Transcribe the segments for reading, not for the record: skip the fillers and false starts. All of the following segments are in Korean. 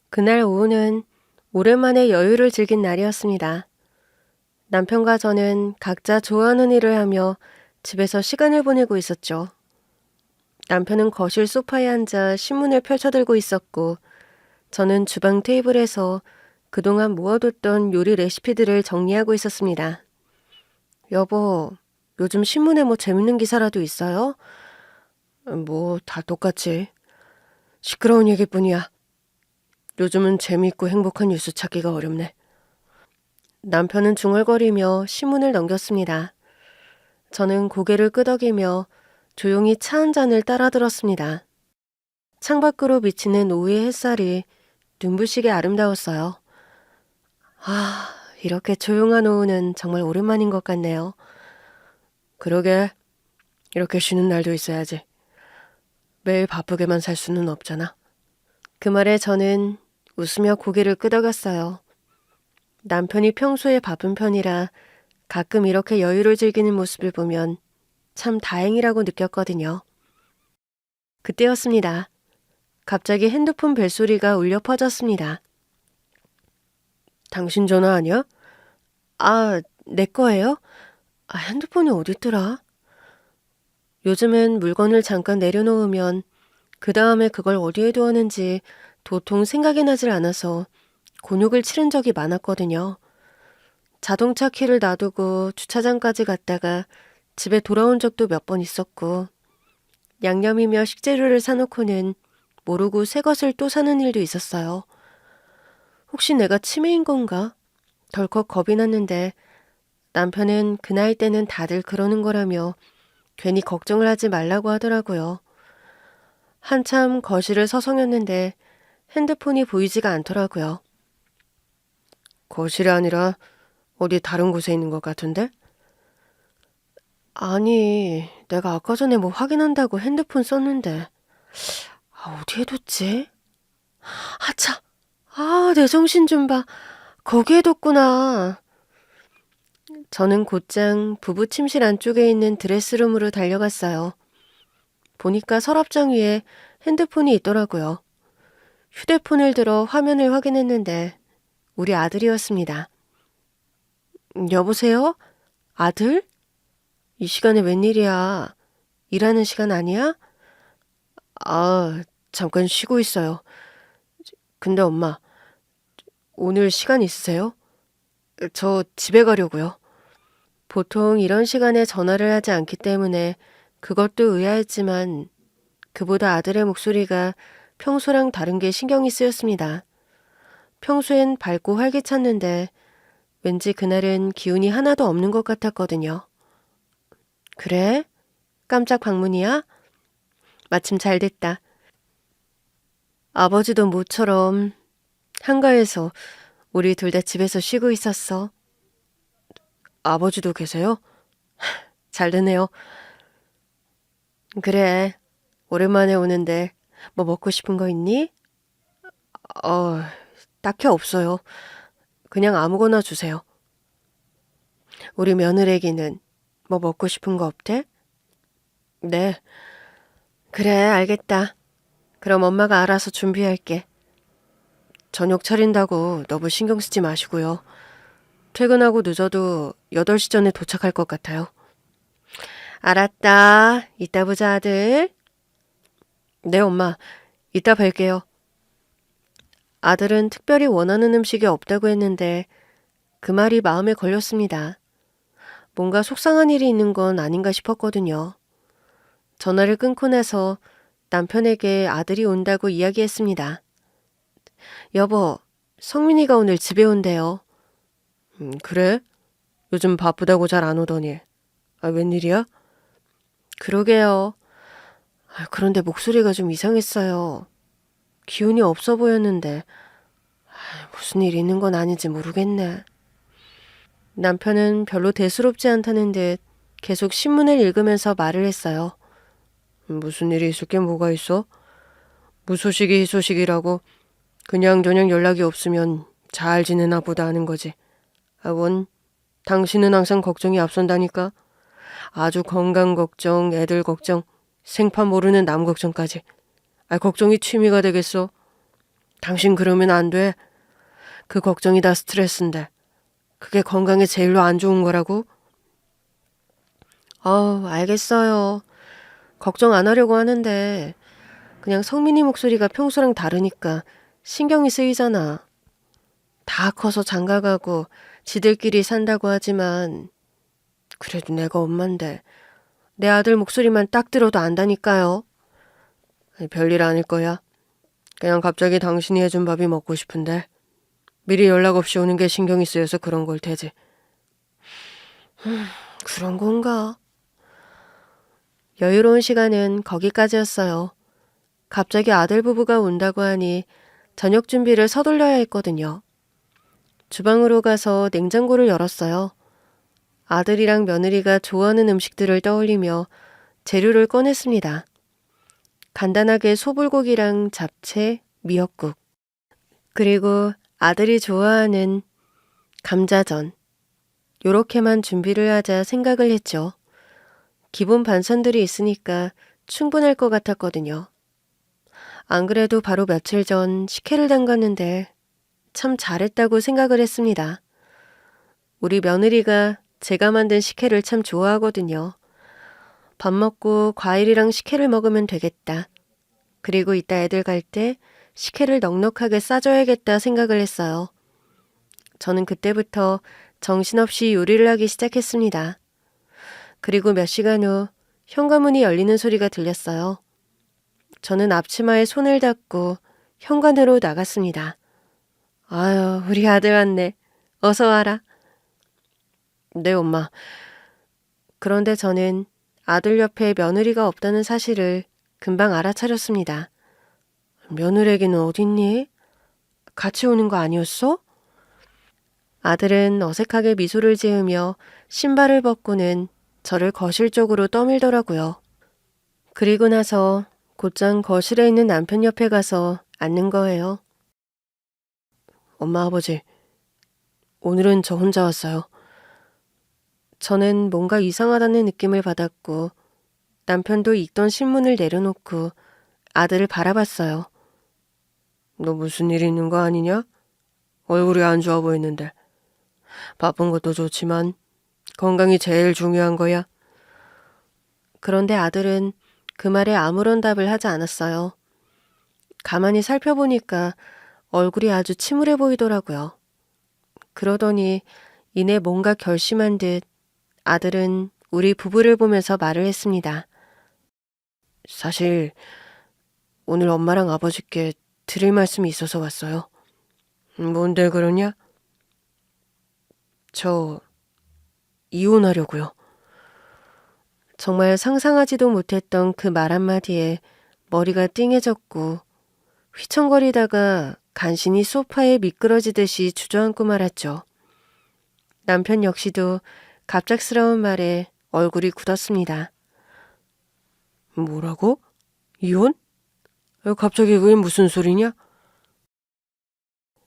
그날 오후는 오랜만에 여유를 즐긴 날이었습니다. 남편과 저는 각자 좋아하는 일을 하며 집에서 시간을 보내고 있었죠. 남편은 거실 소파에 앉아 신문을 펼쳐들고 있었고, 저는 주방 테이블에서 그동안 모아뒀던 요리 레시피들을 정리하고 있었습니다. 여보, 요즘 신문에 뭐 재밌는 기사라도 있어요? 뭐, 다 똑같지. 시끄러운 얘기뿐이야. 요즘은 재미있고 행복한 뉴스 찾기가 어렵네. 남편은 중얼거리며 신문을 넘겼습니다. 저는 고개를 끄덕이며 조용히 차 한 잔을 따라 들었습니다. 창밖으로 비치는 오후의 햇살이 눈부시게 아름다웠어요. 아, 이렇게 조용한 오후는 정말 오랜만인 것 같네요. 그러게, 이렇게 쉬는 날도 있어야지. 매일 바쁘게만 살 수는 없잖아. 그 말에 저는 웃으며 고개를 끄덕였어요. 남편이 평소에 바쁜 편이라 가끔 이렇게 여유를 즐기는 모습을 보면 참 다행이라고 느꼈거든요. 그때였습니다. 갑자기 핸드폰 벨소리가 울려 퍼졌습니다. 당신 전화 아니야? 아, 내 거예요? 아, 핸드폰이 어딨더라? 요즘은 물건을 잠깐 내려놓으면 그 다음에 그걸 어디에 두었는지 도통 생각이 나질 않아서 곤욕을 치른 적이 많았거든요. 자동차 키를 놔두고 주차장까지 갔다가 집에 돌아온 적도 몇 번 있었고, 양념이며 식재료를 사놓고는 모르고 새 것을 또 사는 일도 있었어요. 혹시 내가 치매인 건가? 덜컥 겁이 났는데 남편은 그 나이 때는 다들 그러는 거라며 괜히 걱정을 하지 말라고 하더라고요. 한참 거실을 서성였는데 핸드폰이 보이지가 않더라고요. 거실이 아니라 어디 다른 곳에 있는 것 같은데? 아니, 내가 아까 전에 뭐 확인한다고 핸드폰 썼는데. 아, 어디에 뒀지? 아차! 아, 내 정신 좀 봐. 거기에 뒀구나. 저는 곧장 부부 침실 안쪽에 있는 드레스룸으로 달려갔어요. 보니까 서랍장 위에 핸드폰이 있더라고요. 휴대폰을 들어 화면을 확인했는데 우리 아들이었습니다. 여보세요? 아들? 이 시간에 웬일이야? 일하는 시간 아니야? 아, 잠깐 쉬고 있어요. 근데 엄마, 오늘 시간 있으세요? 저 집에 가려고요. 보통 이런 시간에 전화를 하지 않기 때문에 그것도 의아했지만 그보다 아들의 목소리가 평소랑 다른 게 신경이 쓰였습니다. 평소엔 밝고 활기찼는데 왠지 그날은 기운이 하나도 없는 것 같았거든요. 그래? 깜짝 방문이야? 마침 잘 됐다. 아버지도 모처럼 한가해서 우리 둘 다 집에서 쉬고 있었어. 아버지도 계세요? 잘 되네요. 그래, 오랜만에 오는데 뭐 먹고 싶은 거 있니? 어, 딱히 없어요. 그냥 아무거나 주세요. 우리 며느리기는 뭐 먹고 싶은 거 없대? 네, 그래, 알겠다. 그럼 엄마가 알아서 준비할게. 저녁 차린다고 너무 신경 쓰지 마시고요. 퇴근하고 늦어도 8시 전에 도착할 것 같아요. 알았다. 이따 보자, 아들. 네, 엄마. 이따 뵐게요. 아들은 특별히 원하는 음식이 없다고 했는데 그 말이 마음에 걸렸습니다. 뭔가 속상한 일이 있는 건 아닌가 싶었거든요. 전화를 끊고 나서 남편에게 아들이 온다고 이야기했습니다. 여보, 성민이가 오늘 집에 온대요. 그래? 요즘 바쁘다고 잘 안 오더니. 아, 웬일이야? 그러게요. 아, 그런데 목소리가 좀 이상했어요. 기운이 없어 보였는데 무슨 일 있는 건 아닌지 모르겠네. 남편은 별로 대수롭지 않다는 듯 계속 신문을 읽으면서 말을 했어요. 무슨 일이 있을 게 뭐가 있어? 무소식이 희소식이라고 그냥저냥 연락이 없으면 잘 지내나 보다 하는 거지. 아, 원, 당신은 항상 걱정이 앞선다니까. 아주 건강 걱정, 애들 걱정, 생판 모르는 남 걱정까지. 아, 걱정이 취미가 되겠어. 당신 그러면 안 돼. 그 걱정이 다 스트레스인데. 그게 건강에 제일로 안 좋은 거라고? 알겠어요. 걱정 안 하려고 하는데 그냥 성민이 목소리가 평소랑 다르니까 신경이 쓰이잖아. 다 커서 장가가고 지들끼리 산다고 하지만 그래도 내가 엄만데 내 아들 목소리만 딱 들어도 안다니까요. 아니, 별일 아닐 거야. 그냥 갑자기 당신이 해준 밥이 먹고 싶은데 미리 연락 없이 오는 게 신경이 쓰여서 그런 걸 테지. 그런 건가? 여유로운 시간은 거기까지였어요. 갑자기 아들 부부가 온다고 하니 저녁 준비를 서둘러야 했거든요. 주방으로 가서 냉장고를 열었어요. 아들이랑 며느리가 좋아하는 음식들을 떠올리며 재료를 꺼냈습니다. 간단하게 소불고기랑 잡채, 미역국, 그리고 아들이 좋아하는 감자전. 요렇게만 준비를 하자 생각을 했죠. 기본 반찬들이 있으니까 충분할 것 같았거든요. 안 그래도 바로 며칠 전 식혜를 담갔는데 참 잘했다고 생각을 했습니다. 우리 며느리가 제가 만든 식혜를 참 좋아하거든요. 밥 먹고 과일이랑 식혜를 먹으면 되겠다. 그리고 이따 애들 갈 때 식혜를 넉넉하게 싸줘야겠다 생각을 했어요. 저는 그때부터 정신없이 요리를 하기 시작했습니다. 그리고 몇 시간 후 현관문이 열리는 소리가 들렸어요. 저는 앞치마에 손을 닦고 현관으로 나갔습니다. 아유, 우리 아들 왔네. 어서 와라. 네, 엄마. 그런데 저는 아들 옆에 며느리가 없다는 사실을 금방 알아차렸습니다. 며느리에게는 어딨니? 같이 오는 거 아니었어? 아들은 어색하게 미소를 지으며 신발을 벗고는 저를 거실 쪽으로 떠밀더라고요. 그리고 나서 곧장 거실에 있는 남편 옆에 가서 앉는 거예요. 엄마, 아버지, 오늘은 저 혼자 왔어요. 저는 뭔가 이상하다는 느낌을 받았고 남편도 읽던 신문을 내려놓고 아들을 바라봤어요. 너 무슨 일 있는 거 아니냐? 얼굴이 안 좋아 보이는데. 바쁜 것도 좋지만 건강이 제일 중요한 거야. 그런데 아들은 그 말에 아무런 답을 하지 않았어요. 가만히 살펴보니까 얼굴이 아주 침울해 보이더라고요. 그러더니 이내 뭔가 결심한 듯 아들은 우리 부부를 보면서 말을 했습니다. 사실 오늘 엄마랑 아버지께 드릴 말씀이 있어서 왔어요. 뭔데 그러냐? 저 이혼하려고요. 정말 상상하지도 못했던 그 말 한마디에 머리가 띵해졌고 휘청거리다가 간신히 소파에 미끄러지듯이 주저앉고 말았죠. 남편 역시도 갑작스러운 말에 얼굴이 굳었습니다. 뭐라고? 이혼? 갑자기 그게 무슨 소리냐?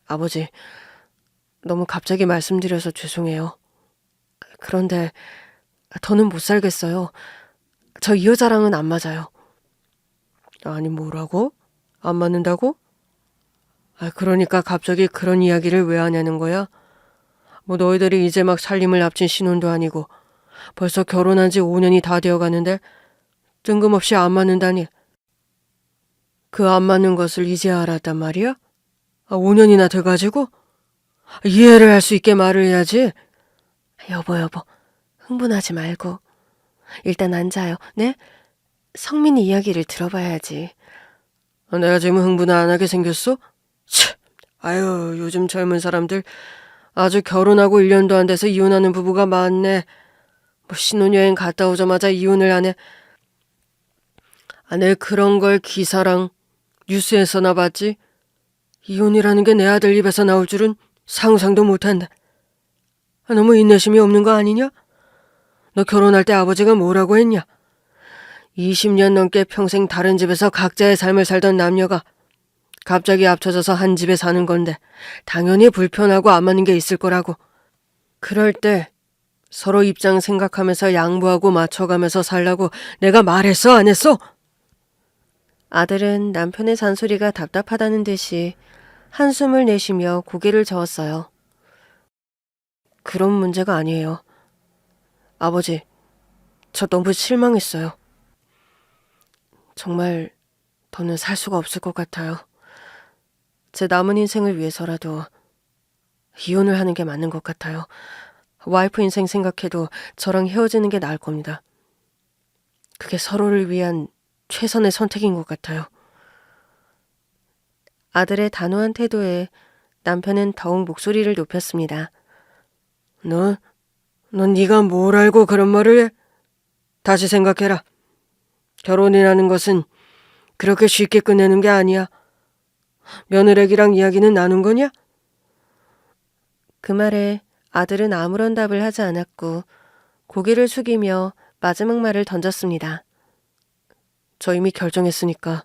아버지, 너무 갑자기 말씀드려서 죄송해요. 그런데 더는 못 살겠어요. 저 이 여자랑은 안 맞아요. 아니, 뭐라고? 안 맞는다고? 그러니까 갑자기 그런 이야기를 왜 하냐는 거야? 뭐 너희들이 이제 막 살림을 합친 신혼도 아니고 벌써 결혼한 지 5년이 다 되어가는데 뜬금없이 안 맞는다니. 그 안 맞는 것을 이제 알았단 말이야? 5년이나 돼가지고? 이해를 할 수 있게 말을 해야지. 여보, 흥분하지 말고 일단 앉아요. 네? 성민이 이야기를 들어봐야지. 내가 지금 흥분 안 하게 생겼어? 참, 아유, 요즘 젊은 사람들 아주 결혼하고 1년도 안 돼서 이혼하는 부부가 많네. 뭐 신혼여행 갔다 오자마자 이혼을 하네. 내 그런 걸 기사랑 뉴스에서나 봤지. 이혼이라는 게 내 아들 입에서 나올 줄은 상상도 못한다. 너무 인내심이 없는 거 아니냐? 너 결혼할 때 아버지가 뭐라고 했냐? 20년 넘게 평생 다른 집에서 각자의 삶을 살던 남녀가 갑자기 합쳐져서 한 집에 사는 건데 당연히 불편하고 안 맞는 게 있을 거라고. 그럴 때 서로 입장 생각하면서 양보하고 맞춰가면서 살라고 내가 말했어, 안 했어? 아들은 남편의 잔소리가 답답하다는 듯이 한숨을 내쉬며 고개를 저었어요. 그런 문제가 아니에요. 아버지, 저 너무 실망했어요. 정말 더는 살 수가 없을 것 같아요. 제 남은 인생을 위해서라도 이혼을 하는 게 맞는 것 같아요. 와이프 인생 생각해도 저랑 헤어지는 게 나을 겁니다. 그게 서로를 위한 최선의 선택인 것 같아요. 아들의 단호한 태도에 남편은 더욱 목소리를 높였습니다. 넌 네가 뭘 알고 그런 말을 해? 다시 생각해라. 결혼이라는 것은 그렇게 쉽게 끝내는 게 아니야. 며느리랑 이야기는 나눈 거냐? 그 말에 아들은 아무런 답을 하지 않았고 고개를 숙이며 마지막 말을 던졌습니다. 저 이미 결정했으니까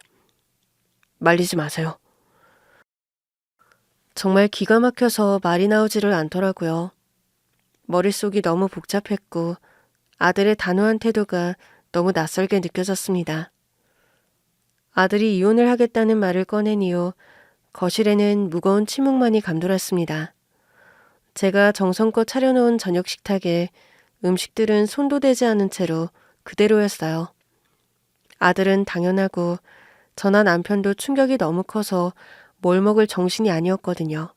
말리지 마세요. 정말 기가 막혀서 말이 나오지를 않더라고요. 머릿속이 너무 복잡했고 아들의 단호한 태도가 너무 낯설게 느껴졌습니다. 아들이 이혼을 하겠다는 말을 꺼낸 이후 거실에는 무거운 침묵만이 감돌았습니다. 제가 정성껏 차려놓은 저녁 식탁에 음식들은 손도 대지 않은 채로 그대로였어요. 아들은 당연하고 저나 남편도 충격이 너무 커서 뭘 먹을 정신이 아니었거든요.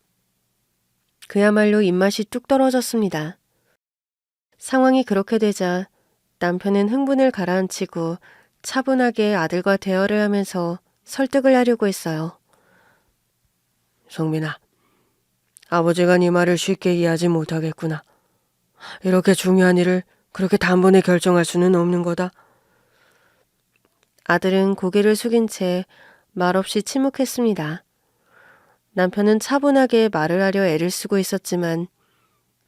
그야말로 입맛이 뚝 떨어졌습니다. 상황이 그렇게 되자 남편은 흥분을 가라앉히고 차분하게 아들과 대화를 하면서 설득을 하려고 했어요. 성민아, 아버지가 네 말을 쉽게 이해하지 못하겠구나. 이렇게 중요한 일을 그렇게 단번에 결정할 수는 없는 거다. 아들은 고개를 숙인 채 말없이 침묵했습니다. 남편은 차분하게 말을 하려 애를 쓰고 있었지만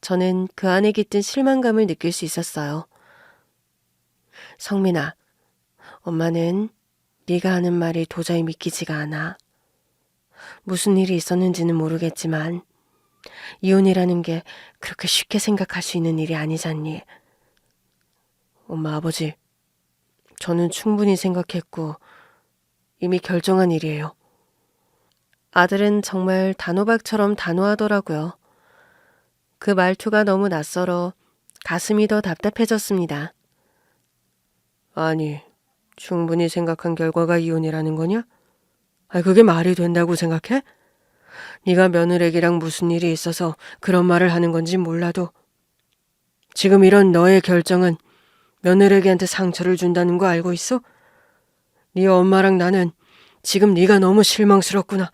저는 그 안에 깃든 실망감을 느낄 수 있었어요. 성민아, 엄마는 네가 하는 말이 도저히 믿기지가 않아. 무슨 일이 있었는지는 모르겠지만 이혼이라는 게 그렇게 쉽게 생각할 수 있는 일이 아니잖니. 엄마, 아버지, 저는 충분히 생각했고 이미 결정한 일이에요. 아들은 정말 단호박처럼 단호하더라고요. 그 말투가 너무 낯설어 가슴이 더 답답해졌습니다. 아니, 충분히 생각한 결과가 이혼이라는 거냐? 그게 말이 된다고 생각해? 네가 며느리랑 무슨 일이 있어서 그런 말을 하는 건지 몰라도 지금 이런 너의 결정은 며느리한테 상처를 준다는 거 알고 있어? 네 엄마랑 나는 지금 네가 너무 실망스럽구나.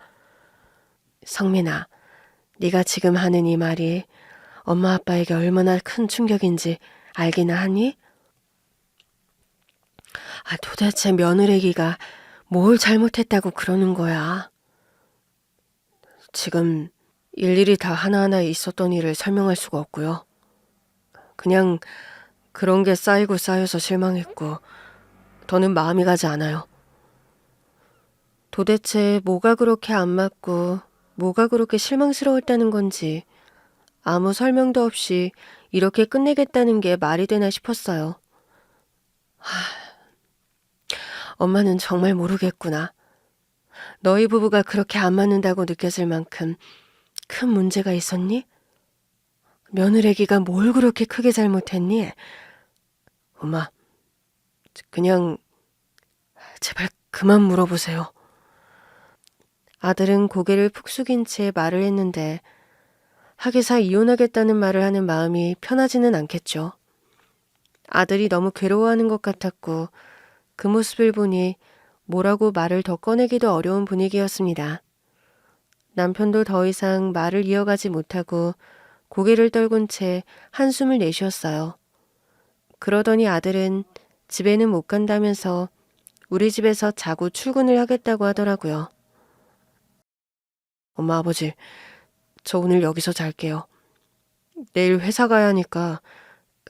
성민아, 네가 지금 하는 이 말이 엄마 아빠에게 얼마나 큰 충격인지 알기나 하니? 도대체 며느리가 뭘 잘못했다고 그러는 거야? 지금 일일이 다 하나하나 있었던 일을 설명할 수가 없고요. 그냥 그런 게 쌓이고 쌓여서 실망했고 더는 마음이 가지 않아요. 도대체 뭐가 그렇게 안 맞고 뭐가 그렇게 실망스러웠다는 건지 아무 설명도 없이 이렇게 끝내겠다는 게 말이 되나 싶었어요. 엄마는 정말 모르겠구나. 너희 부부가 그렇게 안 맞는다고 느껴질 만큼 큰 문제가 있었니? 며느리가 뭘 그렇게 크게 잘못했니? 엄마, 그냥 제발 그만 물어보세요. 아들은 고개를 푹 숙인 채 말을 했는데 하기사 이혼하겠다는 말을 하는 마음이 편하지는 않겠죠. 아들이 너무 괴로워하는 것 같았고 그 모습을 보니 뭐라고 말을 더 꺼내기도 어려운 분위기였습니다. 남편도 더 이상 말을 이어가지 못하고 고개를 떨군 채 한숨을 내쉬었어요. 그러더니 아들은 집에는 못 간다면서 우리 집에서 자고 출근을 하겠다고 하더라고요. 엄마, 아버지, 저 오늘 여기서 잘게요. 내일 회사 가야 하니까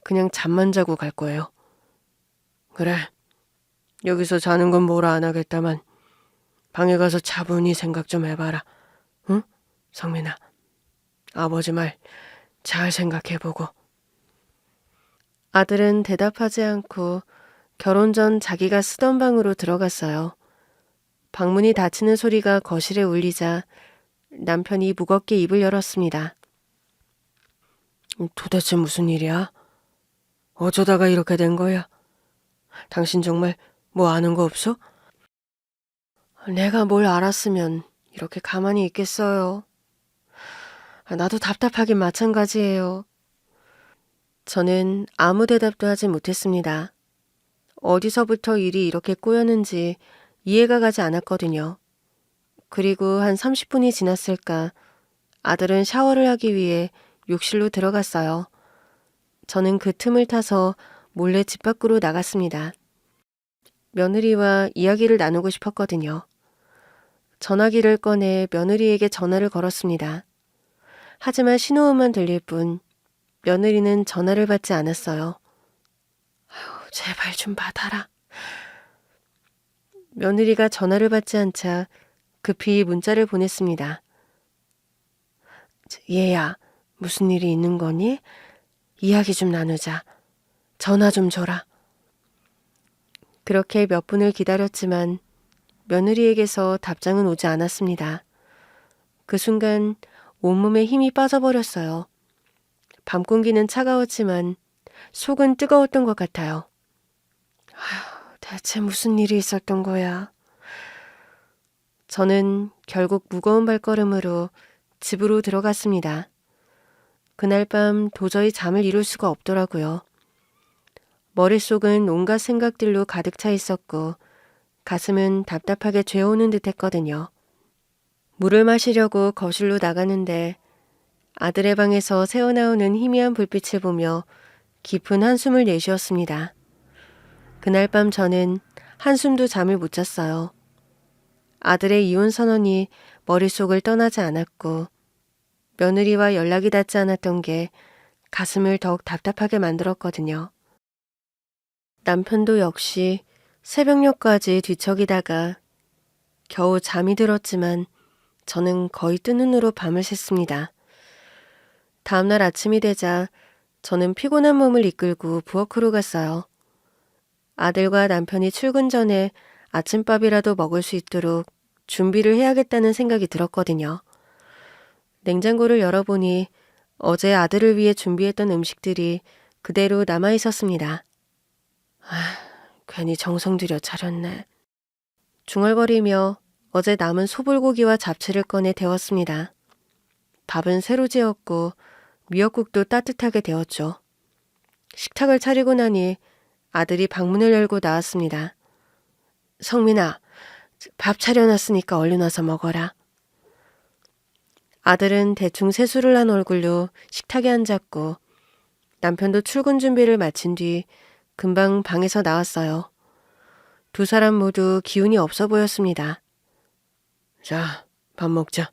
그냥 잠만 자고 갈 거예요. 그래, 여기서 자는 건 뭐라 안 하겠다만 방에 가서 차분히 생각 좀 해봐라. 응? 성민아, 아버지 말 잘 생각해보고. 아들은 대답하지 않고 결혼 전 자기가 쓰던 방으로 들어갔어요. 방문이 닫히는 소리가 거실에 울리자 남편이 무겁게 입을 열었습니다. 도대체 무슨 일이야? 어쩌다가 이렇게 된 거야? 당신 정말 뭐 아는 거 없어? 내가 뭘 알았으면 이렇게 가만히 있겠어요. 나도 답답하긴 마찬가지예요. 저는 아무 대답도 하지 못했습니다. 어디서부터 일이 이렇게 꼬였는지 이해가 가지 않았거든요. 그리고 한 30분이 지났을까 아들은 샤워를 하기 위해 욕실로 들어갔어요. 저는 그 틈을 타서 몰래 집 밖으로 나갔습니다. 며느리와 이야기를 나누고 싶었거든요. 전화기를 꺼내 며느리에게 전화를 걸었습니다. 하지만 신호음만 들릴 뿐 며느리는 전화를 받지 않았어요. 제발 좀 받아라. 며느리가 전화를 받지 않자 급히 문자를 보냈습니다. 얘야, 무슨 일이 있는 거니? 이야기 좀 나누자. 전화 좀 줘라. 그렇게 몇 분을 기다렸지만 며느리에게서 답장은 오지 않았습니다. 그 순간 온몸에 힘이 빠져버렸어요. 밤 공기는 차가웠지만 속은 뜨거웠던 것 같아요. 대체 무슨 일이 있었던 거야? 저는 결국 무거운 발걸음으로 집으로 들어갔습니다. 그날 밤 도저히 잠을 이룰 수가 없더라고요. 머릿속은 온갖 생각들로 가득 차 있었고 가슴은 답답하게 죄어오는 듯 했거든요. 물을 마시려고 거실로 나가는데 아들의 방에서 새어나오는 희미한 불빛을 보며 깊은 한숨을 내쉬었습니다. 그날 밤 저는 한숨도 잠을 못 잤어요. 아들의 이혼 선언이 머릿속을 떠나지 않았고 며느리와 연락이 닿지 않았던 게 가슴을 더욱 답답하게 만들었거든요. 남편도 역시 새벽녘까지 뒤척이다가 겨우 잠이 들었지만 저는 거의 뜬 눈으로 밤을 샜습니다. 다음날 아침이 되자 저는 피곤한 몸을 이끌고 부엌으로 갔어요. 아들과 남편이 출근 전에 아침밥이라도 먹을 수 있도록 준비를 해야겠다는 생각이 들었거든요. 냉장고를 열어보니 어제 아들을 위해 준비했던 음식들이 그대로 남아 있었습니다. 괜히 정성 들여 차렸네. 중얼거리며 어제 남은 소불고기와 잡채를 꺼내 데웠습니다. 밥은 새로 지었고 미역국도 따뜻하게 데웠죠. 식탁을 차리고 나니 아들이 방문을 열고 나왔습니다. 성민아, 밥 차려놨으니까 얼른 와서 먹어라. 아들은 대충 세수를 한 얼굴로 식탁에 앉았고 남편도 출근 준비를 마친 뒤 금방 방에서 나왔어요. 두 사람 모두 기운이 없어 보였습니다. 자, 밥 먹자.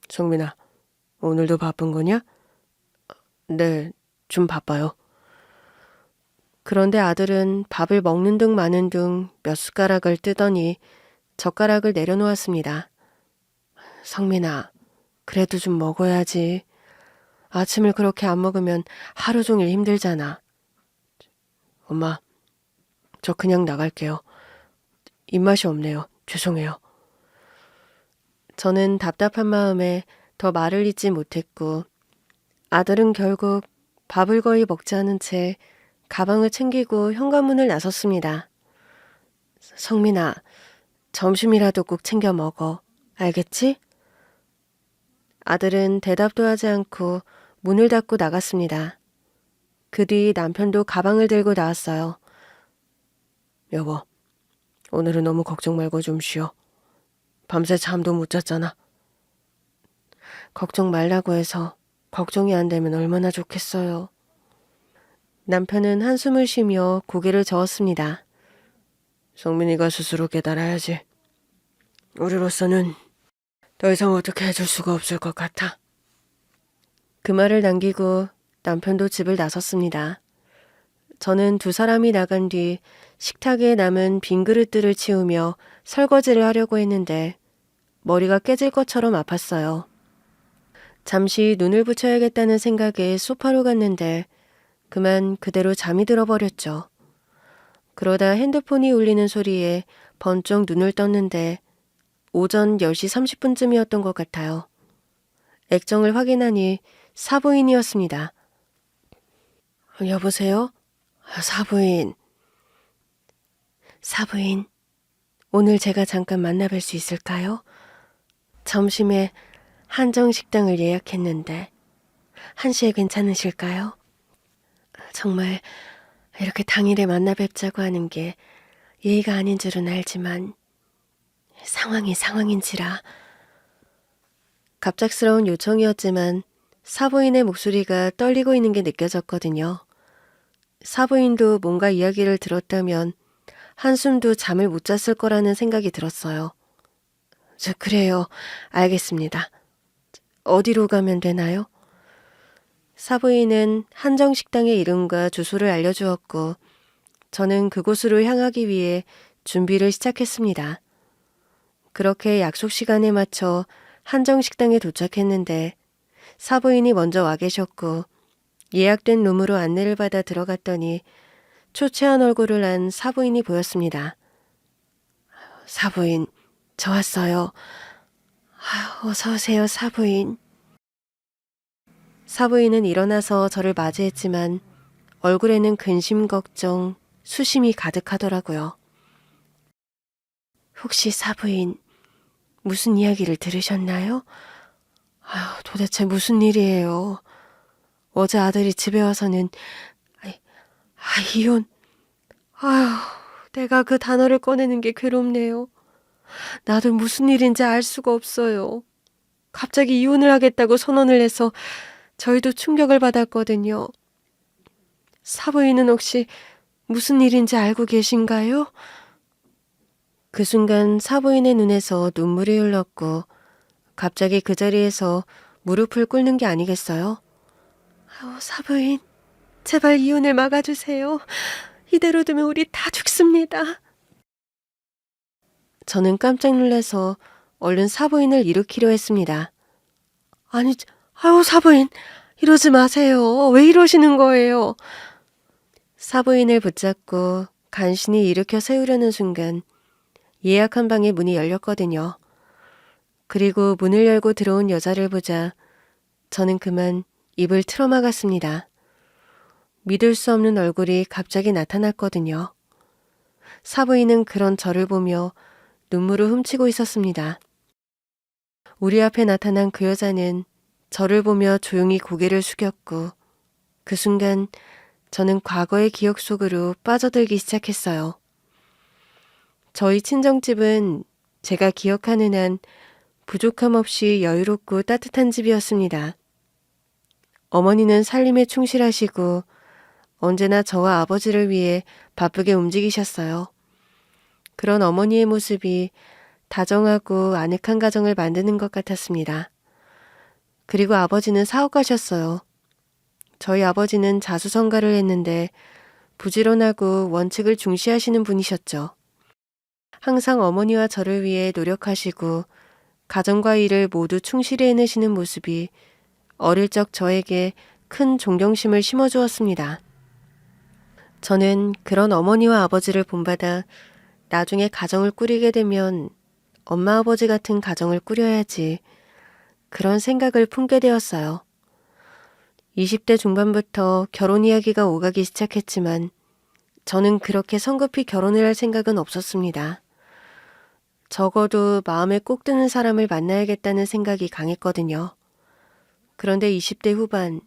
성민아, 오늘도 바쁜 거냐? 네, 좀 바빠요. 그런데 아들은 밥을 먹는 둥 마는 둥 몇 숟가락을 뜨더니 젓가락을 내려놓았습니다. 성민아, 그래도 좀 먹어야지. 아침을 그렇게 안 먹으면 하루 종일 힘들잖아. 엄마, 저 그냥 나갈게요. 입맛이 없네요. 죄송해요. 저는 답답한 마음에 더 말을 잇지 못했고 아들은 결국 밥을 거의 먹지 않은 채 가방을 챙기고 현관문을 나섰습니다. 성민아, 점심이라도 꼭 챙겨 먹어. 알겠지? 아들은 대답도 하지 않고 문을 닫고 나갔습니다. 그 뒤 남편도 가방을 들고 나왔어요. 여보, 오늘은 너무 걱정 말고 좀 쉬어. 밤새 잠도 못 잤잖아. 걱정 말라고 해서 걱정이 안 되면 얼마나 좋겠어요. 남편은 한숨을 쉬며 고개를 저었습니다. 성민이가 스스로 깨달아야지. 우리로서는 더 이상 어떻게 해줄 수가 없을 것 같아. 그 말을 남기고 남편도 집을 나섰습니다. 저는 두 사람이 나간 뒤 식탁에 남은 빈 그릇들을 치우며 설거지를 하려고 했는데 머리가 깨질 것처럼 아팠어요. 잠시 눈을 붙여야겠다는 생각에 소파로 갔는데 그만 그대로 잠이 들어버렸죠. 그러다 핸드폰이 울리는 소리에 번쩍 눈을 떴는데 오전 10시 30분쯤이었던 것 같아요. 액정을 확인하니 사부인이었습니다. 여보세요? 사부인. 사부인, 오늘 제가 잠깐 만나뵐 수 있을까요? 점심에 한정식당을 예약했는데 1시에 괜찮으실까요? 정말 이렇게 당일에 만나 뵙자고 하는 게 예의가 아닌 줄은 알지만 상황이 상황인지라. 갑작스러운 요청이었지만 사부인의 목소리가 떨리고 있는 게 느껴졌거든요. 사부인도 뭔가 이야기를 들었다면 한숨도 잠을 못 잤을 거라는 생각이 들었어요. 그래요. 알겠습니다. 어디로 가면 되나요? 사부인은 한정식당의 이름과 주소를 알려주었고 저는 그곳으로 향하기 위해 준비를 시작했습니다. 그렇게 약속 시간에 맞춰 한정식당에 도착했는데 사부인이 먼저 와 계셨고 예약된 룸으로 안내를 받아 들어갔더니 초췌한 얼굴을 한 사부인이 보였습니다. 사부인, 저 왔어요. 어서 오세요, 사부인. 사부인은 일어나서 저를 맞이했지만 얼굴에는 근심, 걱정, 수심이 가득하더라고요. 혹시 사부인, 무슨 이야기를 들으셨나요? 도대체 무슨 일이에요? 어제 아들이 집에 와서는 이혼. 내가 그 단어를 꺼내는 게 괴롭네요. 나도 무슨 일인지 알 수가 없어요. 갑자기 이혼을 하겠다고 선언을 해서 저희도 충격을 받았거든요. 사부인은 혹시 무슨 일인지 알고 계신가요? 그 순간 사부인의 눈에서 눈물이 흘렀고 갑자기 그 자리에서 무릎을 꿇는 게 아니겠어요? 사부인, 제발 이혼을 막아주세요. 이대로 두면 우리 다 죽습니다. 저는 깜짝 놀라서 얼른 사부인을 일으키려 했습니다. 아니, 사부인, 이러지 마세요. 왜 이러시는 거예요? 사부인을 붙잡고 간신히 일으켜 세우려는 순간 예약한 방의 문이 열렸거든요. 그리고 문을 열고 들어온 여자를 보자 저는 그만 입을 틀어막았습니다. 믿을 수 없는 얼굴이 갑자기 나타났거든요. 사부인은 그런 저를 보며 눈물을 훔치고 있었습니다. 우리 앞에 나타난 그 여자는 저를 보며 조용히 고개를 숙였고 그 순간 저는 과거의 기억 속으로 빠져들기 시작했어요. 저희 친정집은 제가 기억하는 한 부족함 없이 여유롭고 따뜻한 집이었습니다. 어머니는 살림에 충실하시고 언제나 저와 아버지를 위해 바쁘게 움직이셨어요. 그런 어머니의 모습이 다정하고 아늑한 가정을 만드는 것 같았습니다. 그리고 아버지는 사업가셨어요. 저희 아버지는 자수성가를 했는데 부지런하고 원칙을 중시하시는 분이셨죠. 항상 어머니와 저를 위해 노력하시고 가정과 일을 모두 충실히 해내시는 모습이 어릴 적 저에게 큰 존경심을 심어주었습니다. 저는 그런 어머니와 아버지를 본받아 나중에 가정을 꾸리게 되면 엄마 아버지 같은 가정을 꾸려야지 그런 생각을 품게 되었어요. 20대 중반부터 결혼 이야기가 오가기 시작했지만 저는 그렇게 성급히 결혼을 할 생각은 없었습니다. 적어도 마음에 꼭 드는 사람을 만나야겠다는 생각이 강했거든요. 그런데 20대 후반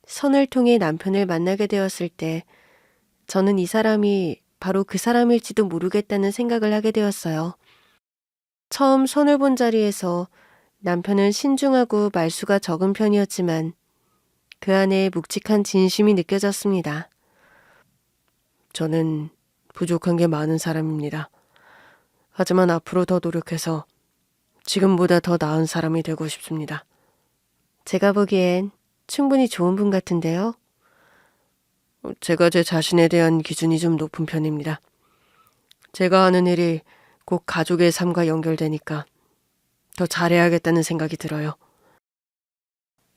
선을 통해 남편을 만나게 되었을 때 저는 이 사람이 바로 그 사람일지도 모르겠다는 생각을 하게 되었어요. 처음 선을 본 자리에서 남편은 신중하고 말수가 적은 편이었지만 그 안에 묵직한 진심이 느껴졌습니다. 저는 부족한 게 많은 사람입니다. 하지만 앞으로 더 노력해서 지금보다 더 나은 사람이 되고 싶습니다. 제가 보기엔 충분히 좋은 분 같은데요. 제가 제 자신에 대한 기준이 좀 높은 편입니다. 제가 하는 일이 꼭 가족의 삶과 연결되니까 더 잘해야겠다는 생각이 들어요.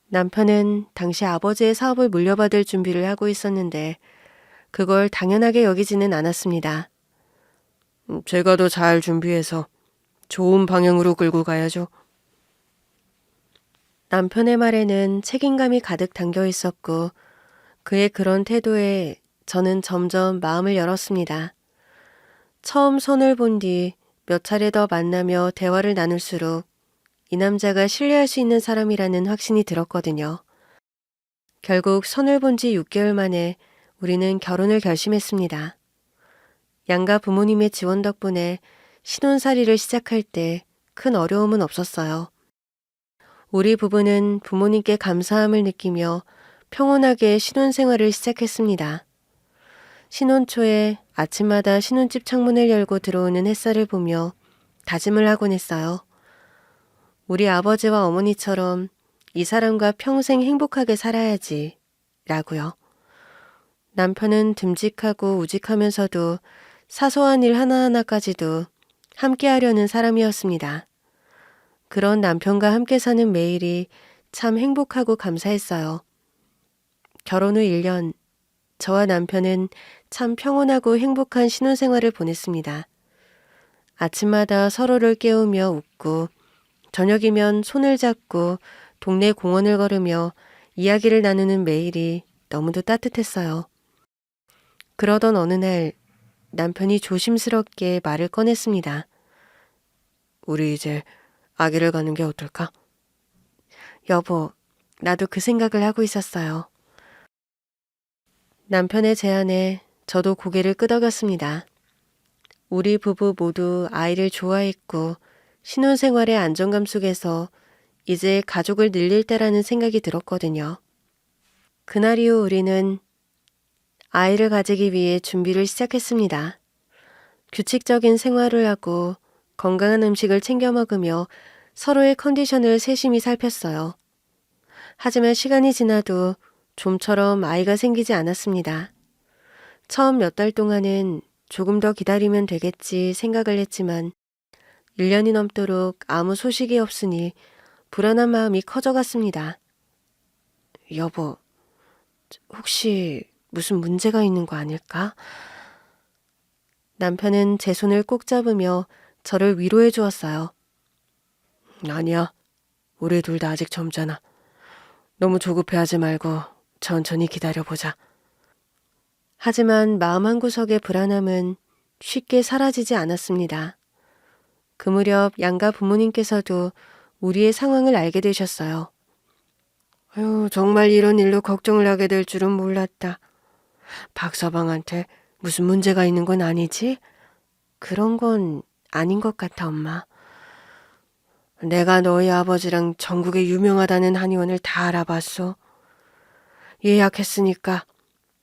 남편은 당시 아버지의 사업을 물려받을 준비를 하고 있었는데 그걸 당연하게 여기지는 않았습니다. 제가 더 잘 준비해서 좋은 방향으로 끌고 가야죠. 남편의 말에는 책임감이 가득 담겨 있었고 그의 그런 태도에 저는 점점 마음을 열었습니다. 처음 손을 본 뒤 몇 차례 더 만나며 대화를 나눌수록 이 남자가 신뢰할 수 있는 사람이라는 확신이 들었거든요. 결국 손을 본 지 6개월 만에 우리는 결혼을 결심했습니다. 양가 부모님의 지원 덕분에 신혼살이를 시작할 때 큰 어려움은 없었어요. 우리 부부는 부모님께 감사함을 느끼며 평온하게 신혼생활을 시작했습니다. 신혼 초에 아침마다 신혼집 창문을 열고 들어오는 햇살을 보며 다짐을 하곤 했어요. 우리 아버지와 어머니처럼 이 사람과 평생 행복하게 살아야지 라고요. 남편은 듬직하고 우직하면서도 사소한 일 하나하나까지도 함께 하려는 사람이었습니다. 그런 남편과 함께 사는 매일이 참 행복하고 감사했어요. 결혼 후 1년, 저와 남편은 참 평온하고 행복한 신혼생활을 보냈습니다. 아침마다 서로를 깨우며 웃고 저녁이면 손을 잡고 동네 공원을 걸으며 이야기를 나누는 매일이 너무도 따뜻했어요. 그러던 어느 날 남편이 조심스럽게 말을 꺼냈습니다. 우리 이제 아기를 가는 게 어떨까? 여보, 나도 그 생각을 하고 있었어요. 남편의 제안에 저도 고개를 끄덕였습니다. 우리 부부 모두 아이를 좋아했고 신혼생활의 안정감 속에서 이제 가족을 늘릴 때라는 생각이 들었거든요. 그날 이후 우리는 아이를 가지기 위해 준비를 시작했습니다. 규칙적인 생활을 하고 건강한 음식을 챙겨 먹으며 서로의 컨디션을 세심히 살폈어요. 하지만 시간이 지나도 좀처럼 아이가 생기지 않았습니다. 처음 몇 달 동안은 조금 더 기다리면 되겠지 생각을 했지만 1년이 넘도록 아무 소식이 없으니 불안한 마음이 커져갔습니다. 여보, 혹시 무슨 문제가 있는 거 아닐까? 남편은 제 손을 꼭 잡으며 저를 위로해 주었어요. 아니야. 우리 둘 다 아직 젊잖아. 너무 조급해하지 말고 천천히 기다려보자. 하지만 마음 한구석의 불안함은 쉽게 사라지지 않았습니다. 그 무렵 양가 부모님께서도 우리의 상황을 알게 되셨어요. 아유, 정말 이런 일로 걱정을 하게 될 줄은 몰랐다. 박서방한테 무슨 문제가 있는 건 아니지? 그런 건 아닌 것 같아, 엄마. 내가 너희 아버지랑 전국에 유명하다는 한의원을 다 알아봤어. 예약했으니까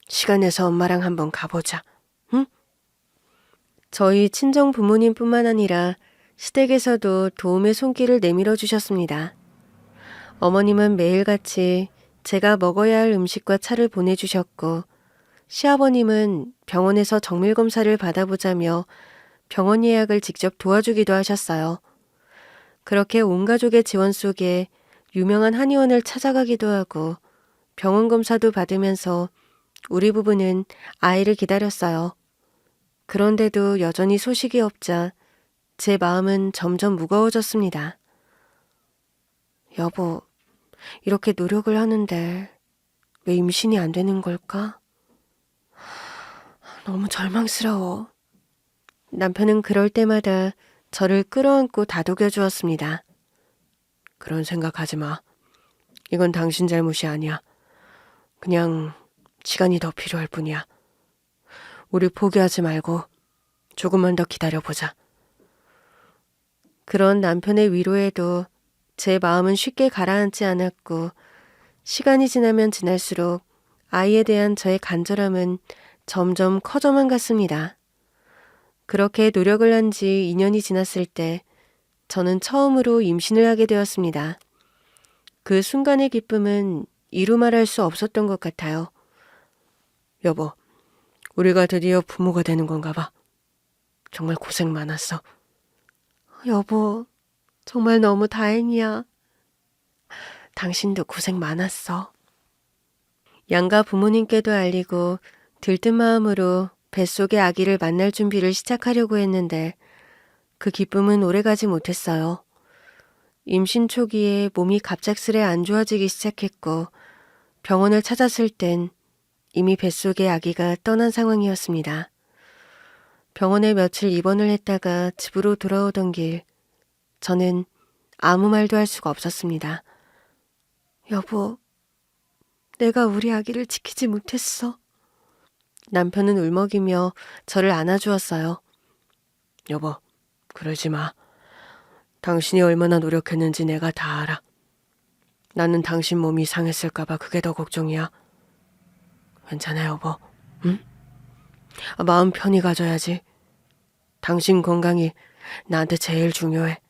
시간 내서 엄마랑 한번 가보자. 응? 저희 친정 부모님뿐만 아니라 시댁에서도 도움의 손길을 내밀어 주셨습니다. 어머님은 매일같이 제가 먹어야 할 음식과 차를 보내주셨고 시아버님은 병원에서 정밀검사를 받아보자며 병원 예약을 직접 도와주기도 하셨어요. 그렇게 온 가족의 지원 속에 유명한 한의원을 찾아가기도 하고 병원 검사도 받으면서 우리 부부는 아이를 기다렸어요. 그런데도 여전히 소식이 없자 제 마음은 점점 무거워졌습니다. 여보, 이렇게 노력을 하는데 왜 임신이 안 되는 걸까? 너무 절망스러워. 남편은 그럴 때마다 저를 끌어안고 다독여 주었습니다. 그런 생각하지 마. 이건 당신 잘못이 아니야. 그냥 시간이 더 필요할 뿐이야. 우리 포기하지 말고 조금만 더 기다려보자. 그런 남편의 위로에도 제 마음은 쉽게 가라앉지 않았고 시간이 지나면 지날수록 아이에 대한 저의 간절함은 점점 커져만 갔습니다. 그렇게 노력을 한 지 2년이 지났을 때 저는 처음으로 임신을 하게 되었습니다. 그 순간의 기쁨은 이루 말할 수 없었던 것 같아요. 여보, 우리가 드디어 부모가 되는 건가 봐. 정말 고생 많았어. 여보, 정말 너무 다행이야. 당신도 고생 많았어. 양가 부모님께도 알리고 들뜬 마음으로 뱃속의 아기를 만날 준비를 시작하려고 했는데 그 기쁨은 오래가지 못했어요. 임신 초기에 몸이 갑작스레 안 좋아지기 시작했고 병원을 찾았을 땐 이미 뱃속에 아기가 떠난 상황이었습니다. 병원에 며칠 입원을 했다가 집으로 돌아오던 길, 저는 아무 말도 할 수가 없었습니다. 여보, 내가 우리 아기를 지키지 못했어. 남편은 울먹이며 저를 안아주었어요. 여보, 그러지 마. 당신이 얼마나 노력했는지 내가 다 알아. 나는 당신 몸이 상했을까봐 그게 더 걱정이야. 괜찮아, 여보. 응? 마음 편히 가져야지. 당신 건강이 나한테 제일 중요해.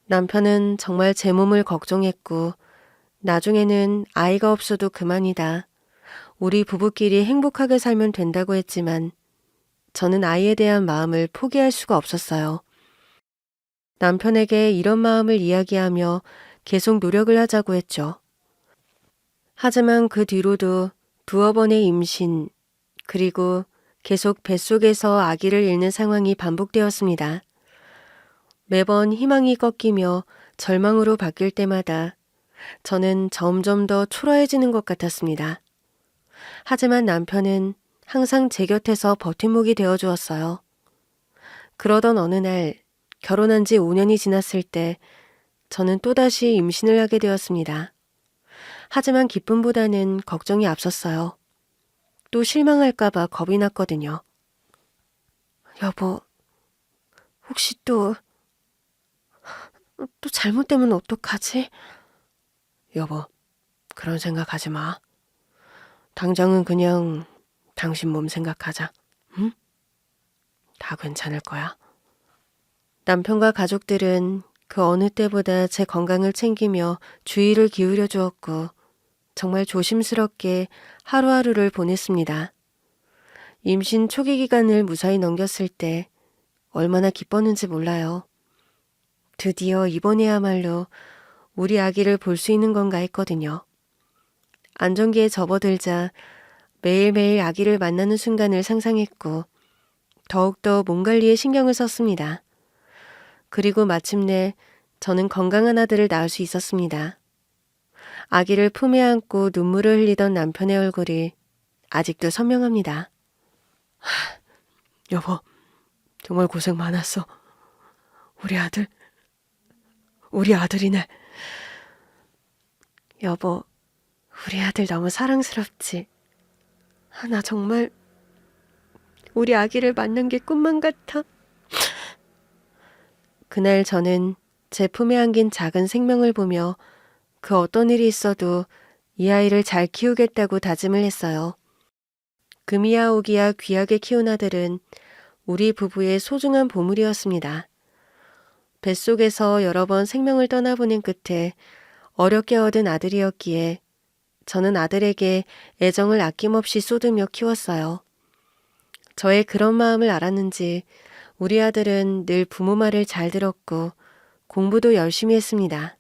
남편은 정말 제 몸을 걱정했고 나중에는 아이가 없어도 그만이다. 우리 부부끼리 행복하게 살면 된다고 했지만 저는 아이에 대한 마음을 포기할 수가 없었어요. 남편에게 이런 마음을 이야기하며 계속 노력을 하자고 했죠. 하지만 그 뒤로도 두어 번의 임신, 그리고 계속 뱃속에서 아기를 잃는 상황이 반복되었습니다. 매번 희망이 꺾이며 절망으로 바뀔 때마다 저는 점점 더 초라해지는 것 같았습니다. 하지만 남편은 항상 제 곁에서 버팀목이 되어주었어요. 그러던 어느 날 결혼한 지 5년이 지났을 때 저는 또다시 임신을 하게 되었습니다. 하지만 기쁨보다는 걱정이 앞섰어요. 또 실망할까봐 겁이 났거든요. 여보, 혹시 또 잘못되면 어떡하지? 여보, 그런 생각하지 마. 당장은 그냥 당신 몸 생각하자. 응? 다 괜찮을 거야. 남편과 가족들은 그 어느 때보다 제 건강을 챙기며 주의를 기울여 주었고 정말 조심스럽게 하루하루를 보냈습니다. 임신 초기 기간을 무사히 넘겼을 때 얼마나 기뻤는지 몰라요. 드디어 이번에야말로 우리 아기를 볼 수 있는 건가 했거든요. 안정기에 접어들자 매일매일 아기를 만나는 순간을 상상했고 더욱더 몸 관리에 신경을 썼습니다. 그리고 마침내 저는 건강한 아들을 낳을 수 있었습니다. 아기를 품에 안고 눈물을 흘리던 남편의 얼굴이 아직도 선명합니다. 여보, 정말 고생 많았어. 우리 아들이네. 여보, 우리 아들 너무 사랑스럽지? 나 정말 우리 아기를 만난 게 꿈만 같아. 그날 저는 제 품에 안긴 작은 생명을 보며 그 어떤 일이 있어도 이 아이를 잘 키우겠다고 다짐을 했어요. 금이야 오기야 귀하게 키운 아들은 우리 부부의 소중한 보물이었습니다. 뱃속에서 여러 번 생명을 떠나보낸 끝에 어렵게 얻은 아들이었기에 저는 아들에게 애정을 아낌없이 쏟으며 키웠어요. 저의 그런 마음을 알았는지 우리 아들은 늘 부모 말을 잘 들었고 공부도 열심히 했습니다.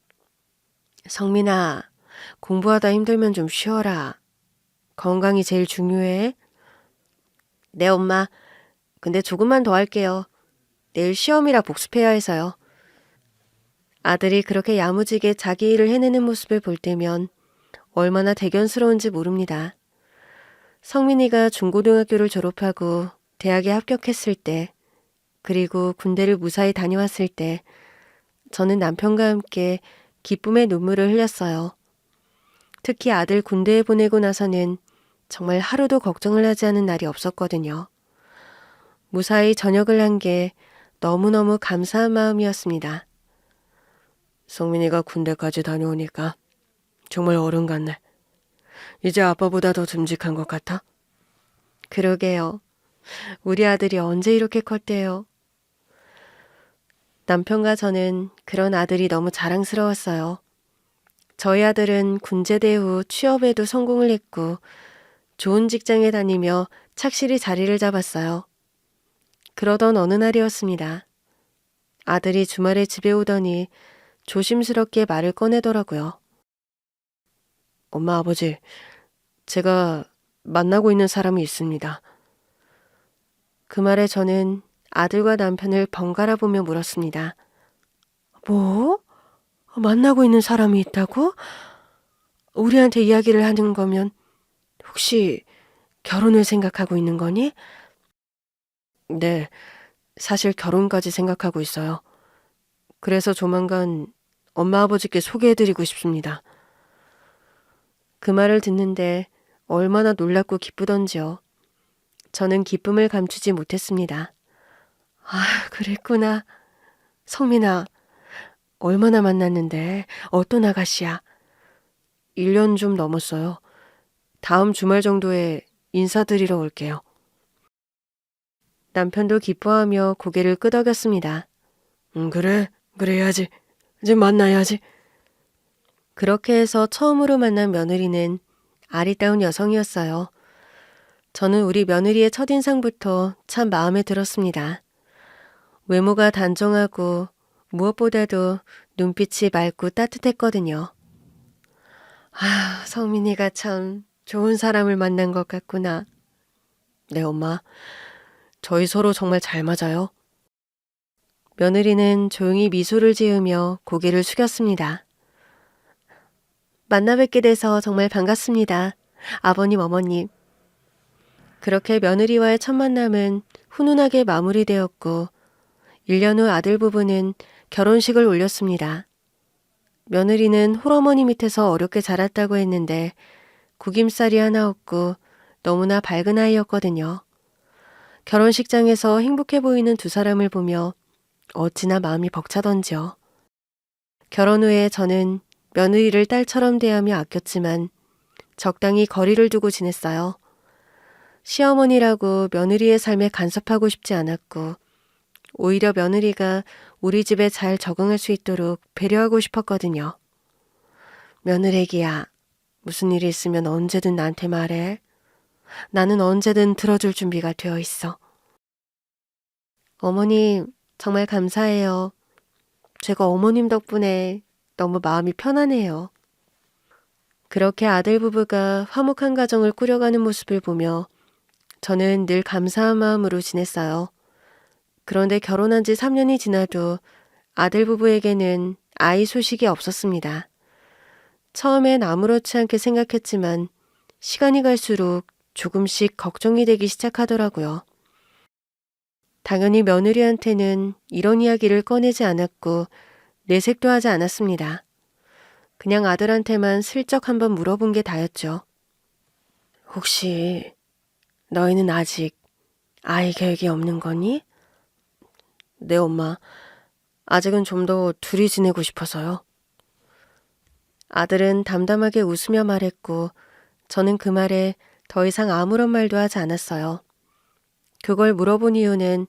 성민아, 공부하다 힘들면 좀 쉬어라. 건강이 제일 중요해. 네, 엄마. 근데 조금만 더 할게요. 내일 시험이라 복습해야 해서요. 아들이 그렇게 야무지게 자기 일을 해내는 모습을 볼 때면 얼마나 대견스러운지 모릅니다. 성민이가 중고등학교를 졸업하고 대학에 합격했을 때, 그리고 군대를 무사히 다녀왔을 때 저는 남편과 함께 기쁨의 눈물을 흘렸어요. 특히 아들 군대에 보내고 나서는 정말 하루도 걱정을 하지 않은 날이 없었거든요. 무사히 전역을 한 게 너무너무 감사한 마음이었습니다. 성민이가 군대까지 다녀오니까 정말 어른 같네. 이제 아빠보다 더 듬직한 것 같아? 그러게요. 우리 아들이 언제 이렇게 컸대요. 남편과 저는 그런 아들이 너무 자랑스러웠어요. 저희 아들은 군제대 후 취업에도 성공을 했고 좋은 직장에 다니며 착실히 자리를 잡았어요. 그러던 어느 날이었습니다. 아들이 주말에 집에 오더니 조심스럽게 말을 꺼내더라고요. 엄마, 아버지, 제가 만나고 있는 사람이 있습니다. 그 말에 저는 아들과 남편을 번갈아 보며 물었습니다. 뭐? 만나고 있는 사람이 있다고? 우리한테 이야기를 하는 거면 혹시 결혼을 생각하고 있는 거니? 네, 사실 결혼까지 생각하고 있어요. 그래서 조만간 엄마 아버지께 소개해드리고 싶습니다. 그 말을 듣는데 얼마나 놀랍고 기쁘던지요. 저는 기쁨을 감추지 못했습니다. 아, 그랬구나. 성민아, 얼마나 만났는데 어떤 아가씨야? 1년 좀 넘었어요. 다음 주말 정도에 인사드리러 올게요. 남편도 기뻐하며 고개를 끄덕였습니다. 그래, 그래야지. 이제 만나야지. 그렇게 해서 처음으로 만난 며느리는 아리따운 여성이었어요. 저는 우리 며느리의 첫인상부터 참 마음에 들었습니다. 외모가 단정하고 무엇보다도 눈빛이 맑고 따뜻했거든요. 아, 성민이가 참 좋은 사람을 만난 것 같구나. 네, 엄마. 저희 서로 정말 잘 맞아요. 며느리는 조용히 미소를 지으며 고개를 숙였습니다. 만나 뵙게 돼서 정말 반갑습니다. 아버님, 어머님. 그렇게 며느리와의 첫 만남은 훈훈하게 마무리되었고 1년 후 아들 부부는 결혼식을 올렸습니다. 며느리는 홀어머니 밑에서 어렵게 자랐다고 했는데 구김살이 하나 없고 너무나 밝은 아이였거든요. 결혼식장에서 행복해 보이는 두 사람을 보며 어찌나 마음이 벅차던지요. 결혼 후에 저는 며느리를 딸처럼 대하며 아꼈지만 적당히 거리를 두고 지냈어요. 시어머니라고 며느리의 삶에 간섭하고 싶지 않았고 오히려 며느리가 우리 집에 잘 적응할 수 있도록 배려하고 싶었거든요. 며느리기야, 무슨 일이 있으면 언제든 나한테 말해. 나는 언제든 들어줄 준비가 되어 있어. 어머님, 정말 감사해요. 제가 어머님 덕분에 너무 마음이 편하네요. 그렇게 아들 부부가 화목한 가정을 꾸려가는 모습을 보며 저는 늘 감사한 마음으로 지냈어요. 그런데 결혼한 지 3년이 지나도 아들 부부에게는 아이 소식이 없었습니다. 처음엔 아무렇지 않게 생각했지만 시간이 갈수록 조금씩 걱정이 되기 시작하더라고요. 당연히 며느리한테는 이런 이야기를 꺼내지 않았고 내색도 하지 않았습니다. 그냥 아들한테만 슬쩍 한번 물어본 게 다였죠. 혹시 너희는 아직 아이 계획이 없는 거니? 네, 엄마. 아직은 좀 더 둘이 지내고 싶어서요. 아들은 담담하게 웃으며 말했고 저는 그 말에 더 이상 아무런 말도 하지 않았어요. 그걸 물어본 이유는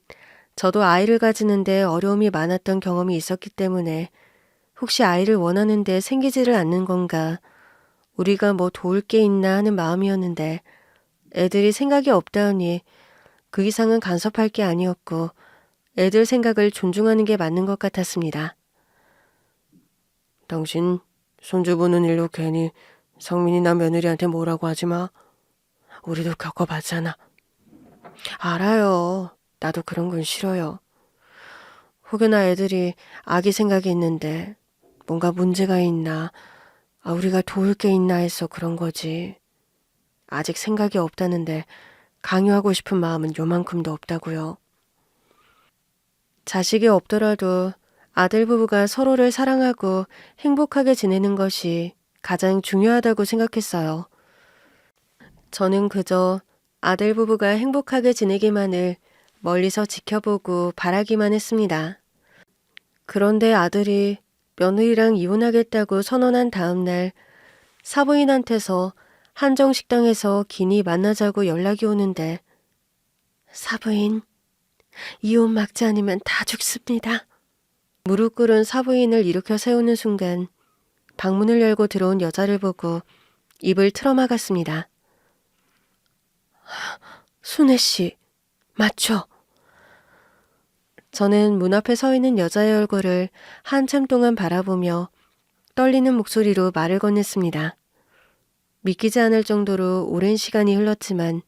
저도 아이를 가지는데 어려움이 많았던 경험이 있었기 때문에 혹시 아이를 원하는데 생기지를 않는 건가, 우리가 뭐 도울 게 있나 하는 마음이었는데 애들이 생각이 없다하니 그 이상은 간섭할 게 아니었고 애들 생각을 존중하는 게 맞는 것 같았습니다. 당신 손주 보는 일로 괜히 성민이나 며느리한테 뭐라고 하지 마. 우리도 겪어봤잖아. 알아요. 나도 그런 건 싫어요. 혹여나 애들이 아기 생각이 있는데 뭔가 문제가 있나, 우리가 도울 게 있나 해서 그런 거지. 아직 생각이 없다는데 강요하고 싶은 마음은 요만큼도 없다고요. 자식이 없더라도 아들 부부가 서로를 사랑하고 행복하게 지내는 것이 가장 중요하다고 생각했어요. 저는 그저 아들 부부가 행복하게 지내기만을 멀리서 지켜보고 바라기만 했습니다. 그런데 아들이 며느리랑 이혼하겠다고 선언한 다음 날 사부인한테서 한정식당에서 긴히 만나자고 연락이 오는데, 사부인, 이혼 막지 않으면 다 죽습니다. 무릎 꿇은 사부인을 일으켜 세우는 순간 방문을 열고 들어온 여자를 보고 입을 틀어막았습니다. 순애 씨, 맞죠? 저는 문 앞에 서 있는 여자의 얼굴을 한참 동안 바라보며 떨리는 목소리로 말을 건넸습니다. 믿기지 않을 정도로 오랜 시간이 흘렀지만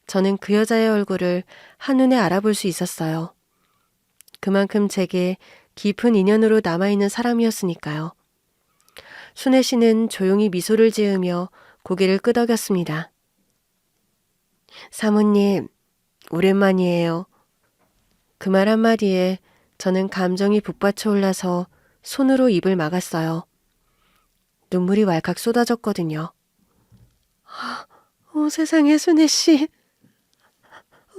저는 그 여자의 얼굴을 한눈에 알아볼 수 있었어요. 그만큼 제게 깊은 인연으로 남아있는 사람이었으니까요. 순애 씨는 조용히 미소를 지으며 고개를 끄덕였습니다. 사모님, 오랜만이에요. 그 말 한마디에 저는 감정이 북받쳐 올라서 손으로 입을 막았어요. 눈물이 왈칵 쏟아졌거든요. 세상에, 순애 씨.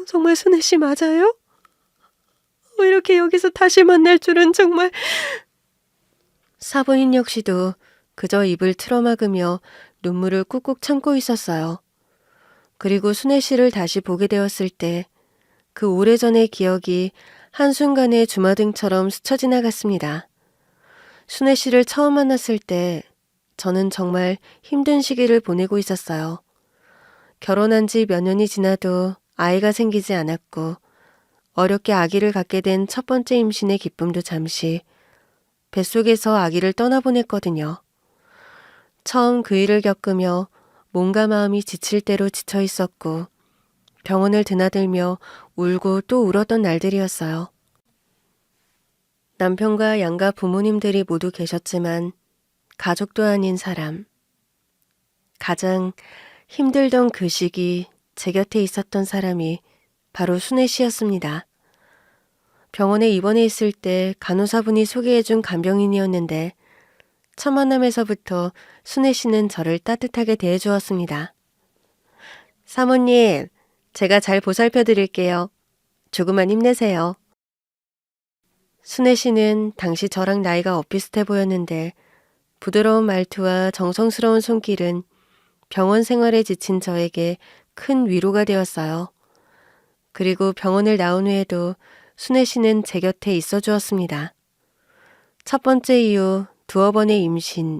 정말 순애 씨 맞아요? 이렇게 여기서 다시 만날 줄은 정말... 사부인 역시도 그저 입을 틀어막으며 눈물을 꾹꾹 참고 있었어요. 그리고 순애 씨를 다시 보게 되었을 때 그 오래전의 기억이 한순간에 주마등처럼 스쳐 지나갔습니다. 순애 씨를 처음 만났을 때 저는 정말 힘든 시기를 보내고 있었어요. 결혼한 지 몇 년이 지나도 아이가 생기지 않았고 어렵게 아기를 갖게 된 첫 번째 임신의 기쁨도 잠시 뱃속에서 아기를 떠나보냈거든요. 처음 그 일을 겪으며 몸과 마음이 지칠 대로 지쳐 있었고 병원을 드나들며 울고 또 울었던 날들이었어요. 남편과 양가 부모님들이 모두 계셨지만 가족도 아닌 사람. 가장 힘들던 그 시기 제 곁에 있었던 사람이 바로 순애 씨였습니다. 병원에 입원해 있을 때 간호사분이 소개해준 간병인이었는데 첫 만남에서부터 순애 씨는 저를 따뜻하게 대해주었습니다. 사모님, 제가 잘 보살펴 드릴게요. 조금만 힘내세요. 순애 씨는 당시 저랑 나이가 엇비슷해 보였는데 부드러운 말투와 정성스러운 손길은 병원 생활에 지친 저에게 큰 위로가 되었어요. 그리고 병원을 나온 후에도 순애 씨는 제 곁에 있어 주었습니다. 첫 번째 이후 두어 번의 임신,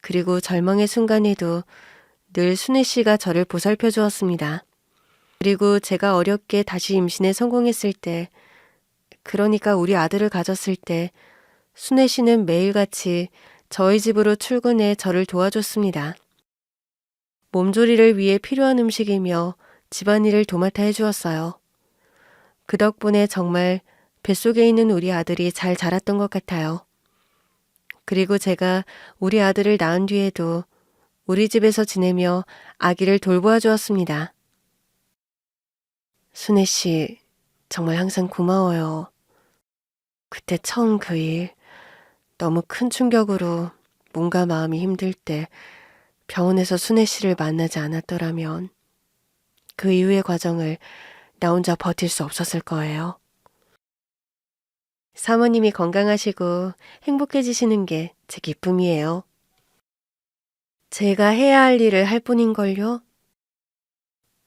그리고 절망의 순간에도 늘 순애 씨가 저를 보살펴 주었습니다. 그리고 제가 어렵게 다시 임신에 성공했을 때, 그러니까 우리 아들을 가졌을 때 순애 씨는 매일같이 저희 집으로 출근해 저를 도와줬습니다. 몸조리를 위해 필요한 음식이며 집안일을 도맡아 해주었어요. 그 덕분에 정말 뱃속에 있는 우리 아들이 잘 자랐던 것 같아요. 그리고 제가 우리 아들을 낳은 뒤에도 우리 집에서 지내며 아기를 돌보아 주었습니다. 순애 씨, 정말 항상 고마워요. 그때 처음 그 일, 너무 큰 충격으로 몸과 마음이 힘들 때 병원에서 순애 씨를 만나지 않았더라면 그 이후의 과정을 나 혼자 버틸 수 없었을 거예요. 사모님이 건강하시고 행복해지시는 게 제 기쁨이에요. 제가 해야 할 일을 할 뿐인걸요.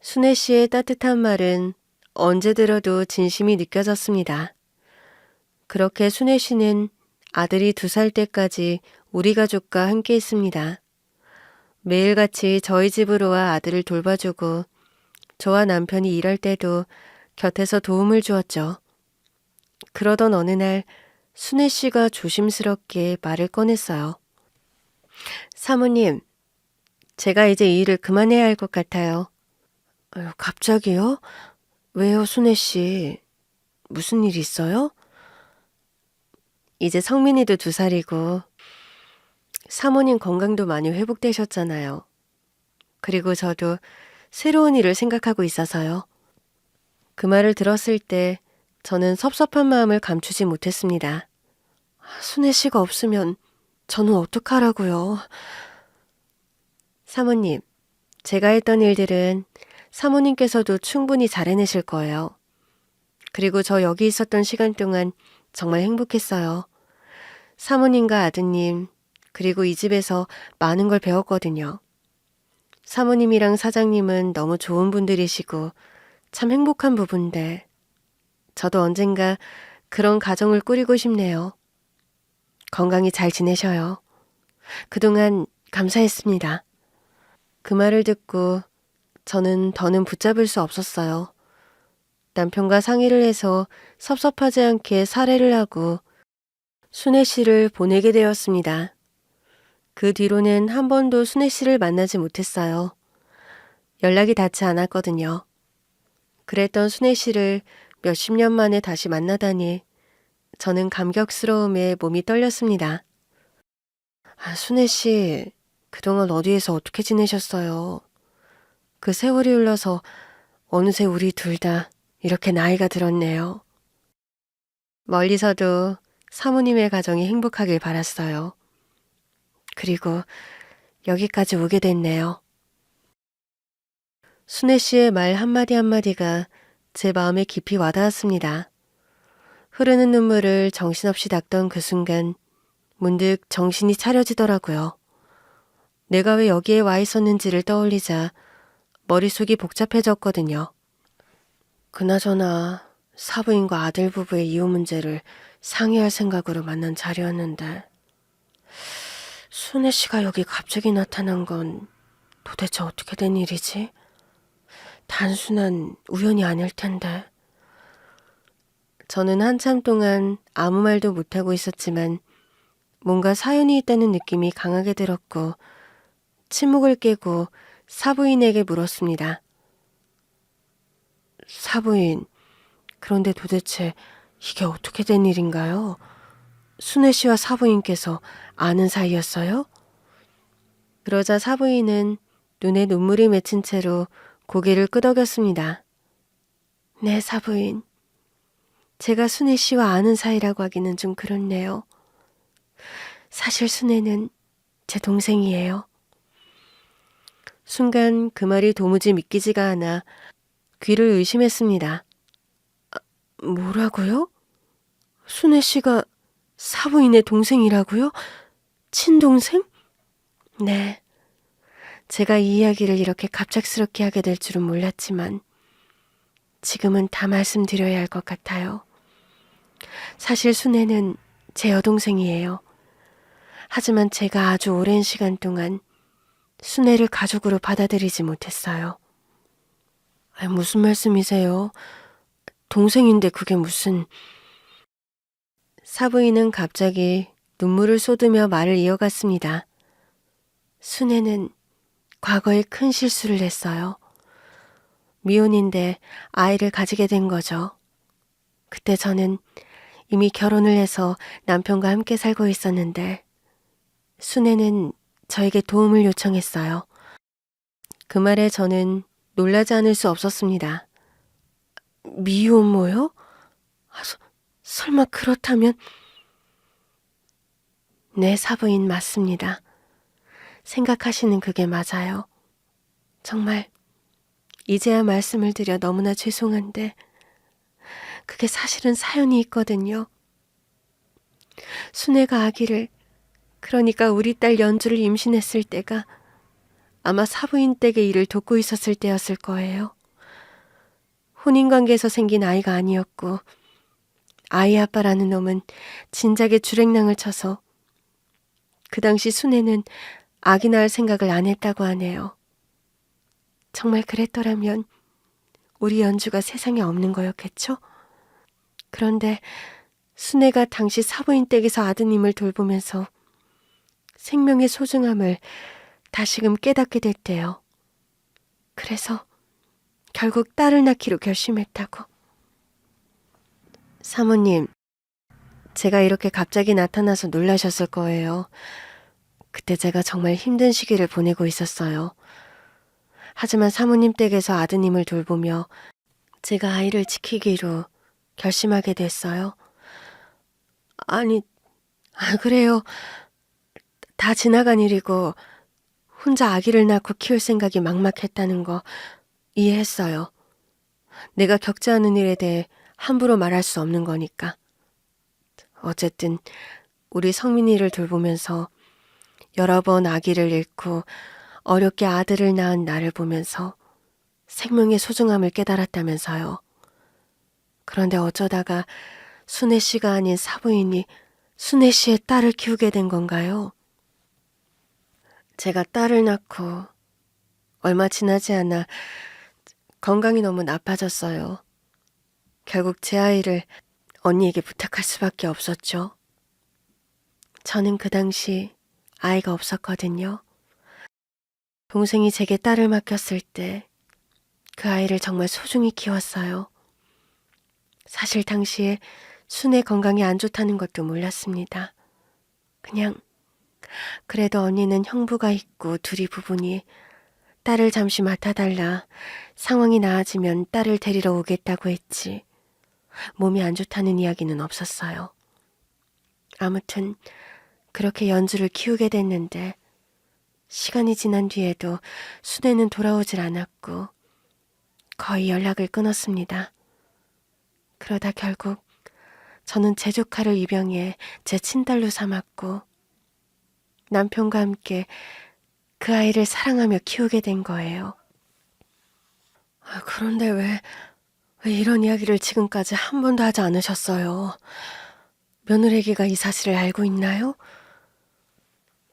순애 씨의 따뜻한 말은 언제 들어도 진심이 느껴졌습니다. 그렇게 순애 씨는 아들이 2살 때까지 우리 가족과 함께 했습니다. 매일같이 저희 집으로 와 아들을 돌봐주고 저와 남편이 일할 때도 곁에서 도움을 주었죠. 그러던 어느 날 순애 씨가 조심스럽게 말을 꺼냈어요. 사모님, 제가 이제 이 일을 그만해야 할 것 같아요. 갑자기요? 왜요, 순애 씨? 무슨 일 있어요? 이제 성민이도 2살이고 사모님 건강도 많이 회복되셨잖아요. 그리고 저도 새로운 일을 생각하고 있어서요. 그 말을 들었을 때 저는 섭섭한 마음을 감추지 못했습니다. 순애 씨가 없으면 저는 어떡하라고요. 사모님, 제가 했던 일들은 사모님께서도 충분히 잘 해내실 거예요. 그리고 저 여기 있었던 시간 동안 정말 행복했어요. 사모님과 아드님, 그리고 이 집에서 많은 걸 배웠거든요. 사모님이랑 사장님은 너무 좋은 분들이시고 참 행복한 부부인데 저도 언젠가 그런 가정을 꾸리고 싶네요. 건강히 잘 지내셔요. 그동안 감사했습니다. 그 말을 듣고 저는 더는 붙잡을 수 없었어요. 남편과 상의를 해서 섭섭하지 않게 살해를 하고 순애 씨를 보내게 되었습니다. 그 뒤로는 한 번도 순애 씨를 만나지 못했어요. 연락이 닿지 않았거든요. 그랬던 순애 씨를 몇십 년 만에 다시 만나다니 저는 감격스러움에 몸이 떨렸습니다. 순혜 씨, 그동안 어디에서 어떻게 지내셨어요? 그 세월이 흘러서 어느새 우리 둘 다 이렇게 나이가 들었네요. 멀리서도 사모님의 가정이 행복하길 바랐어요. 그리고 여기까지 오게 됐네요. 순혜 씨의 말 한마디 한마디가 제 마음에 깊이 와닿았습니다. 흐르는 눈물을 정신없이 닦던 그 순간 문득 정신이 차려지더라고요. 내가 왜 여기에 와 있었는지를 떠올리자 머릿속이 복잡해졌거든요. 그나저나 사부인과 아들 부부의 이혼 문제를 상의할 생각으로 만난 자리였는데 순혜 씨가 여기 갑자기 나타난 건 도대체 어떻게 된 일이지? 단순한 우연이 아닐 텐데. 저는 한참 동안 아무 말도 못하고 있었지만 뭔가 사연이 있다는 느낌이 강하게 들었고 침묵을 깨고 사부인에게 물었습니다. 사부인, 그런데 도대체 이게 어떻게 된 일인가요? 순혜 씨와 사부인께서 아는 사이였어요? 그러자 사부인은 눈에 눈물이 맺힌 채로 고개를 끄덕였습니다. 네, 사부인. 제가 순혜 씨와 아는 사이라고 하기는 좀 그렇네요. 사실 순혜는 제 동생이에요. 순간 그 말이 도무지 믿기지가 않아 귀를 의심했습니다. 뭐라고요? 순혜 씨가 사부인의 동생이라고요? 친동생? 네. 제가 이 이야기를 이렇게 갑작스럽게 하게 될 줄은 몰랐지만 지금은 다 말씀드려야 할 것 같아요. 사실 순혜는 제 여동생이에요. 하지만 제가 아주 오랜 시간 동안 순혜를 가족으로 받아들이지 못했어요. 무슨 말씀이세요? 동생인데 그게 무슨... 사부인은 갑자기 눈물을 쏟으며 말을 이어갔습니다. 순혜는 과거에 큰 실수를 했어요. 미혼인데 아이를 가지게 된 거죠. 그때 저는 이미 결혼을 해서 남편과 함께 살고 있었는데 순혜는 저에게 도움을 요청했어요. 그 말에 저는 놀라지 않을 수 없었습니다. 미혼모요? 설마 그렇다면... 네, 사부인 맞습니다. 생각하시는 그게 맞아요. 정말 이제야 말씀을 드려 너무나 죄송한데 그게 사실은 사연이 있거든요. 순혜가 아기를, 그러니까 우리 딸 연주를 임신했을 때가 아마 사부인 댁의 일을 돕고 있었을 때였을 거예요. 혼인관계에서 생긴 아이가 아니었고 아이 아빠라는 놈은 진작에 주랭랑을 쳐서 그 당시 순혜는 아기 낳을 생각을 안 했다고 하네요. 정말 그랬더라면 우리 연주가 세상에 없는 거였겠죠? 그런데 순혜가 당시 사부인 댁에서 아드님을 돌보면서 생명의 소중함을 다시금 깨닫게 됐대요. 그래서 결국 딸을 낳기로 결심했다고. 사모님, 제가 이렇게 갑자기 나타나서 놀라셨을 거예요. 그때 제가 정말 힘든 시기를 보내고 있었어요. 하지만 사모님 댁에서 아드님을 돌보며 제가 아이를 지키기로 결심하게 됐어요. 아니, 그래요. 다 지나간 일이고 혼자 아기를 낳고 키울 생각이 막막했다는 거 이해했어요. 내가 겪지 않은 일에 대해 함부로 말할 수 없는 거니까. 어쨌든 우리 성민이를 돌보면서 여러 번 아기를 잃고 어렵게 아들을 낳은 나를 보면서 생명의 소중함을 깨달았다면서요. 그런데 어쩌다가 순혜 씨가 아닌 사부인이 순혜 씨의 딸을 키우게 된 건가요? 제가 딸을 낳고 얼마 지나지 않아 건강이 너무 나빠졌어요. 결국 제 아이를 언니에게 부탁할 수밖에 없었죠. 저는 그 당시 아이가 없었거든요. 동생이 제게 딸을 맡겼을 때 그 아이를 정말 소중히 키웠어요. 사실 당시에 순의 건강이 안 좋다는 것도 몰랐습니다. 그냥 그래도 언니는 형부가 있고 둘이 부부니 딸을 잠시 맡아달라. 상황이 나아지면 딸을 데리러 오겠다고 했지. 몸이 안 좋다는 이야기는 없었어요. 아무튼 그렇게 연주를 키우게 됐는데 시간이 지난 뒤에도 순애는 돌아오질 않았고 거의 연락을 끊었습니다. 그러다 결국 저는 제 조카를 입양해 제 친딸로 삼았고 남편과 함께 그 아이를 사랑하며 키우게 된 거예요. 그런데 왜 이런 이야기를 지금까지 한 번도 하지 않으셨어요? 며느리가 이 사실을 알고 있나요?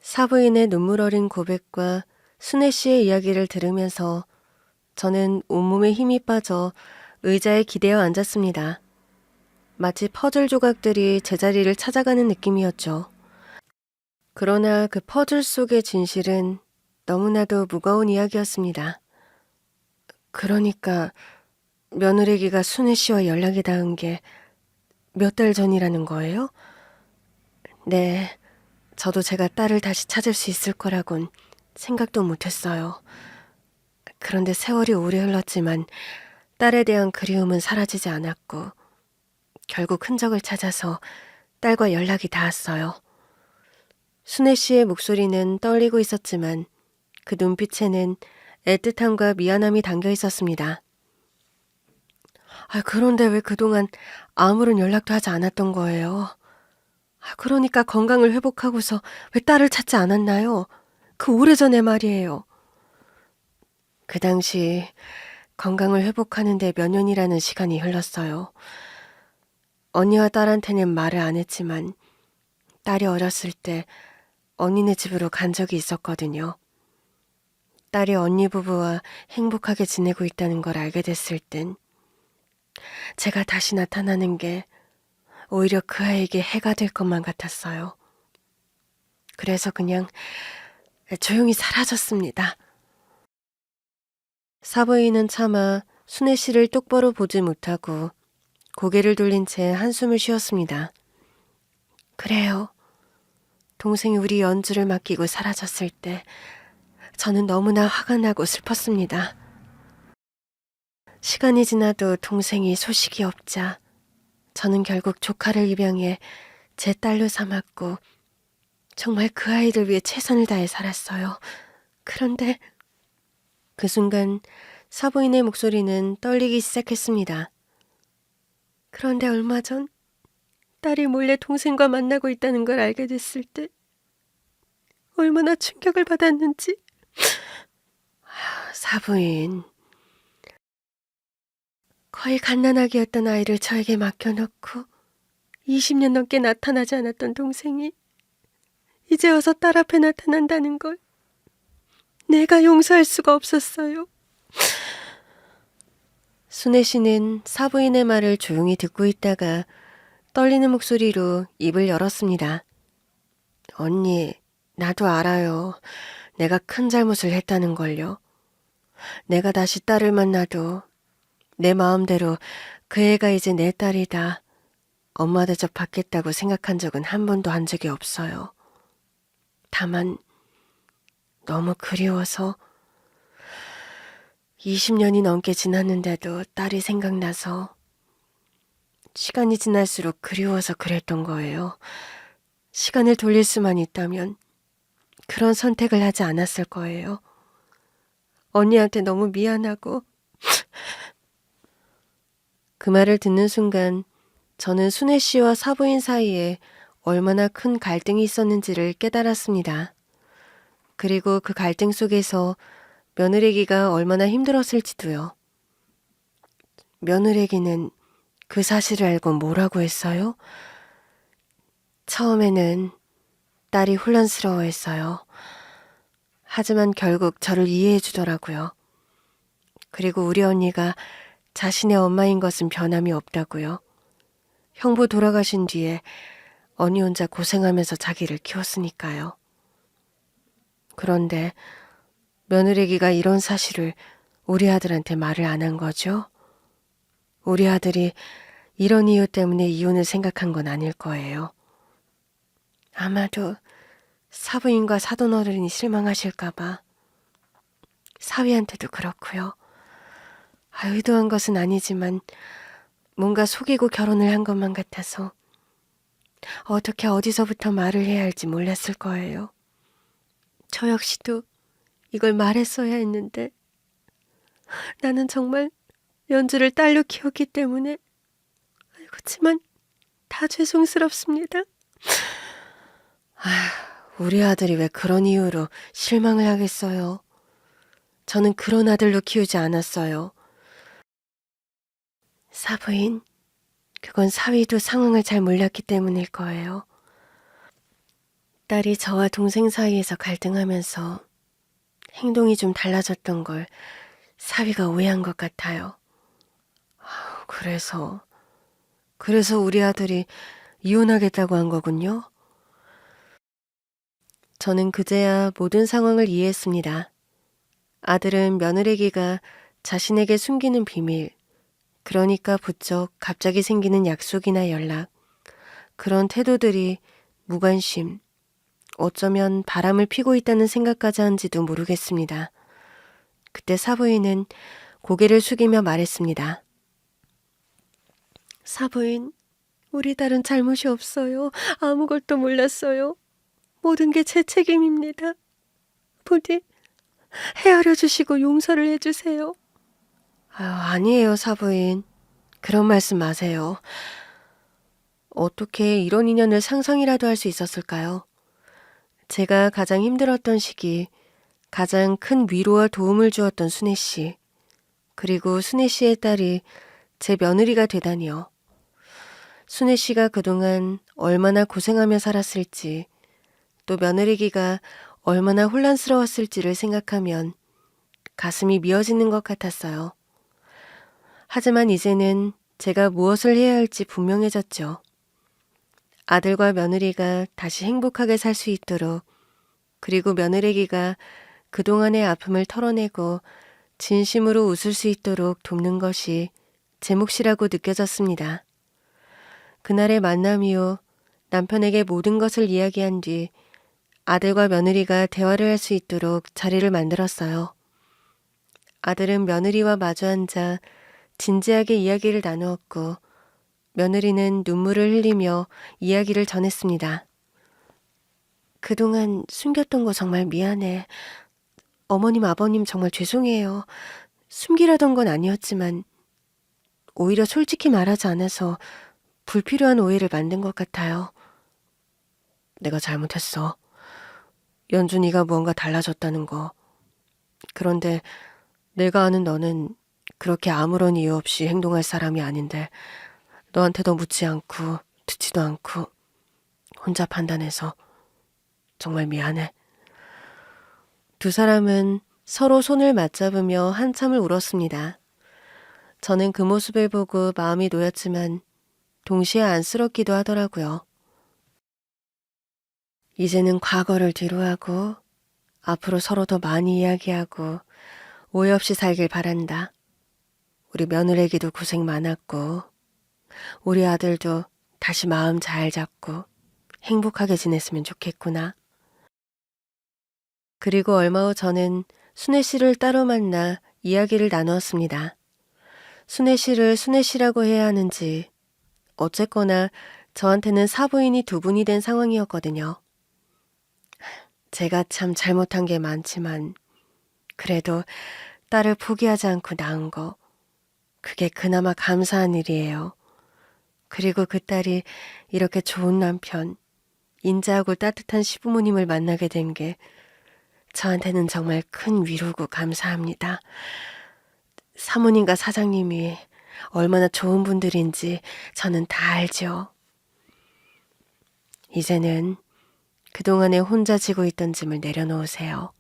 사부인의 눈물 어린 고백과 순애 씨의 이야기를 들으면서 저는 온몸에 힘이 빠져 의자에 기대어 앉았습니다. 마치 퍼즐 조각들이 제자리를 찾아가는 느낌이었죠. 그러나 그 퍼즐 속의 진실은 너무나도 무거운 이야기였습니다. 그러니까 며느리가 순애 씨와 연락이 닿은 게 몇 달 전이라는 거예요? 네, 저도 제가 딸을 다시 찾을 수 있을 거라곤 생각도 못했어요. 그런데 세월이 오래 흘렀지만 딸에 대한 그리움은 사라지지 않았고 결국 흔적을 찾아서 딸과 연락이 닿았어요. 순애 씨의 목소리는 떨리고 있었지만 그 눈빛에는 애틋함과 미안함이 담겨 있었습니다. 그런데 왜 그동안 아무런 연락도 하지 않았던 거예요? 그러니까 건강을 회복하고서 왜 딸을 찾지 않았나요? 그 오래전에 말이에요. 그 당시 건강을 회복하는데 몇 년이라는 시간이 흘렀어요. 언니와 딸한테는 말을 안 했지만 딸이 어렸을 때 언니네 집으로 간 적이 있었거든요. 딸이 언니 부부와 행복하게 지내고 있다는 걸 알게 됐을 땐 제가 다시 나타나는 게 오히려 그 아이에게 해가 될 것만 같았어요. 그래서 그냥 조용히 사라졌습니다. 사부인은 차마 순애 씨를 똑바로 보지 못하고 고개를 돌린 채 한숨을 쉬었습니다. 그래요. 동생이 우리 연주를 맡기고 사라졌을 때 저는 너무나 화가 나고 슬펐습니다. 시간이 지나도 동생이 소식이 없자 저는 결국 조카를 입양해 제 딸로 삼았고 정말 그 아이를 위해 최선을 다해 살았어요. 그런데 그 순간 사부인의 목소리는 떨리기 시작했습니다. 그런데 얼마 전 딸이 몰래 동생과 만나고 있다는 걸 알게 됐을 때 얼마나 충격을 받았는지. 사부인, 거의 갓난아기였던 아이를 저에게 맡겨놓고 20년 넘게 나타나지 않았던 동생이 이제 와서 딸 앞에 나타난다는 걸 내가 용서할 수가 없었어요. 순애 씨는 사부인의 말을 조용히 듣고 있다가 떨리는 목소리로 입을 열었습니다. 언니, 나도 알아요. 내가 큰 잘못을 했다는 걸요. 내가 다시 딸을 만나도 내 마음대로 그 애가 이제 내 딸이다. 엄마 대접 받겠다고 생각한 적은 한 번도 한 적이 없어요. 다만 너무 그리워서 20년이 넘게 지났는데도 딸이 생각나서 시간이 지날수록 그리워서 그랬던 거예요. 시간을 돌릴 수만 있다면 그런 선택을 하지 않았을 거예요. 언니한테 너무 미안하고. 그 말을 듣는 순간 저는 순애 씨와 사부인 사이에 얼마나 큰 갈등이 있었는지를 깨달았습니다. 그리고 그 갈등 속에서 며느리가 얼마나 힘들었을지도요. 며느리는 그 사실을 알고 뭐라고 했어요? 처음에는 딸이 혼란스러워했어요. 하지만 결국 저를 이해해 주더라고요. 그리고 우리 언니가 자신의 엄마인 것은 변함이 없다고요. 형부 돌아가신 뒤에 언니 혼자 고생하면서 자기를 키웠으니까요. 그런데 며느리가 이런 사실을 우리 아들한테 말을 안 한 거죠? 우리 아들이 이런 이유 때문에 이혼을 생각한 건 아닐 거예요. 아마도 사부인과 사돈어른이 실망하실까봐. 사위한테도 그렇고요. 의도한 것은 아니지만 뭔가 속이고 결혼을 한 것만 같아서 어떻게 어디서부터 말을 해야 할지 몰랐을 거예요. 저 역시도 이걸 말했어야 했는데 나는 정말 연주를 딸로 키웠기 때문에 그렇지만 다 죄송스럽습니다. 우리 아들이 왜 그런 이유로 실망을 하겠어요. 저는 그런 아들로 키우지 않았어요. 사부인, 그건 사위도 상황을 잘 몰랐기 때문일 거예요. 딸이 저와 동생 사이에서 갈등하면서 행동이 좀 달라졌던 걸 사위가 오해한 것 같아요. 그래서 우리 아들이 이혼하겠다고 한 거군요. 저는 그제야 모든 상황을 이해했습니다. 아들은 며느리기가 자신에게 숨기는 비밀, 그러니까 부쩍 갑자기 생기는 약속이나 연락, 그런 태도들이 무관심, 어쩌면 바람을 피고 있다는 생각까지 한지도 모르겠습니다. 그때 사부인은 고개를 숙이며 말했습니다. 사부인, 우리 딸은 잘못이 없어요. 아무것도 몰랐어요. 모든 게 제 책임입니다. 부디 헤아려 주시고 용서를 해주세요. 아니에요, 사부인. 그런 말씀 마세요. 어떻게 이런 인연을 상상이라도 할 수 있었을까요? 제가 가장 힘들었던 시기, 가장 큰 위로와 도움을 주었던 순애 씨, 그리고 순애 씨의 딸이 제 며느리가 되다니요. 순애 씨가 그동안 얼마나 고생하며 살았을지, 또 며느리기가 얼마나 혼란스러웠을지를 생각하면 가슴이 미어지는 것 같았어요. 하지만 이제는 제가 무엇을 해야 할지 분명해졌죠. 아들과 며느리가 다시 행복하게 살 수 있도록, 그리고 며느리기가 그동안의 아픔을 털어내고 진심으로 웃을 수 있도록 돕는 것이 제 몫이라고 느껴졌습니다. 그날의 만남 이후 남편에게 모든 것을 이야기한 뒤 아들과 며느리가 대화를 할 수 있도록 자리를 만들었어요. 아들은 며느리와 마주 앉아 진지하게 이야기를 나누었고 며느리는 눈물을 흘리며 이야기를 전했습니다. 그동안 숨겼던 거 정말 미안해. 어머님, 아버님 정말 죄송해요. 숨기려던 건 아니었지만 오히려 솔직히 말하지 않아서 불필요한 오해를 만든 것 같아요. 내가 잘못했어. 연준이가 무언가 달라졌다는 거. 그런데 내가 아는 너는 그렇게 아무런 이유 없이 행동할 사람이 아닌데 너한테도 묻지 않고 듣지도 않고 혼자 판단해서 정말 미안해. 두 사람은 서로 손을 맞잡으며 한참을 울었습니다. 저는 그 모습을 보고 마음이 놓였지만 동시에 안쓰럽기도 하더라고요. 이제는 과거를 뒤로하고 앞으로 서로 더 많이 이야기하고 오해 없이 살길 바란다. 우리 며느리기도 고생 많았고 우리 아들도 다시 마음 잘 잡고 행복하게 지냈으면 좋겠구나. 그리고 얼마 후 저는 순애 씨를 따로 만나 이야기를 나누었습니다. 순애 씨를 순애 씨라고 해야 하는지 어쨌거나 저한테는 사부인이 두 분이 된 상황이었거든요. 제가 참 잘못한 게 많지만 그래도 딸을 포기하지 않고 낳은 거 그게 그나마 감사한 일이에요. 그리고 그 딸이 이렇게 좋은 남편, 인자하고 따뜻한 시부모님을 만나게 된 게 저한테는 정말 큰 위로고 감사합니다. 사모님과 사장님이 얼마나 좋은 분들인지 저는 다 알죠. 이제는 그동안에 혼자 지고 있던 짐을 내려놓으세요.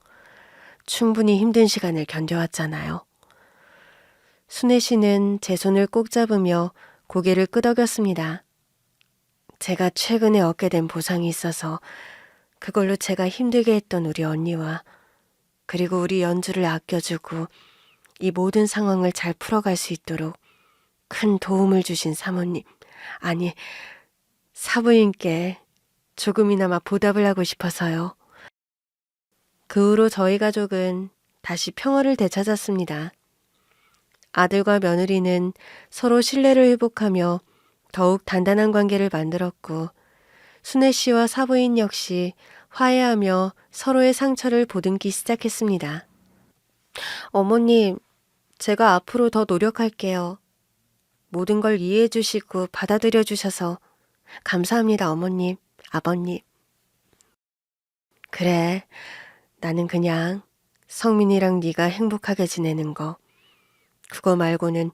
충분히 힘든 시간을 견뎌왔잖아요. 순애 씨는 제 손을 꼭 잡으며 고개를 끄덕였습니다. 제가 최근에 얻게 된 보상이 있어서 그걸로 제가 힘들게 했던 우리 언니와 그리고 우리 연주를 아껴주고 이 모든 상황을 잘 풀어갈 수 있도록 큰 도움을 주신 사모님, 아니, 사부인께 조금이나마 보답을 하고 싶어서요. 그 후로 저희 가족은 다시 평화를 되찾았습니다. 아들과 며느리는 서로 신뢰를 회복하며 더욱 단단한 관계를 만들었고, 순애 씨와 사부인 역시 화해하며 서로의 상처를 보듬기 시작했습니다. 어머님, 제가 앞으로 더 노력할게요. 모든 걸 이해해 주시고 받아들여 주셔서 감사합니다, 어머님, 아버님. 그래, 나는 그냥 성민이랑 네가 행복하게 지내는 거, 그거 말고는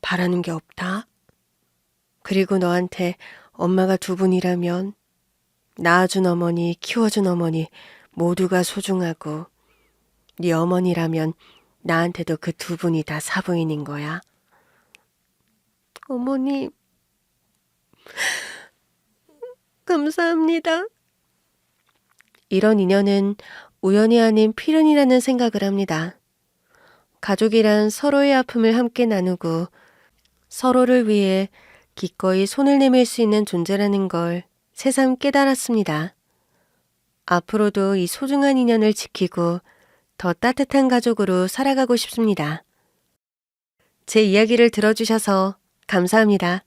바라는 게 없다. 그리고 너한테 엄마가 두 분이라면 낳아준 어머니, 키워준 어머니 모두가 소중하고 네 어머니라면 나한테도 그 두 분이 다 사부인인 거야. 어머니, 감사합니다. 이런 인연은 우연이 아닌 필연이라는 생각을 합니다. 가족이란 서로의 아픔을 함께 나누고 서로를 위해 기꺼이 손을 내밀 수 있는 존재라는 걸 새삼 깨달았습니다. 앞으로도 이 소중한 인연을 지키고 더 따뜻한 가족으로 살아가고 싶습니다. 제 이야기를 들어주셔서 감사합니다.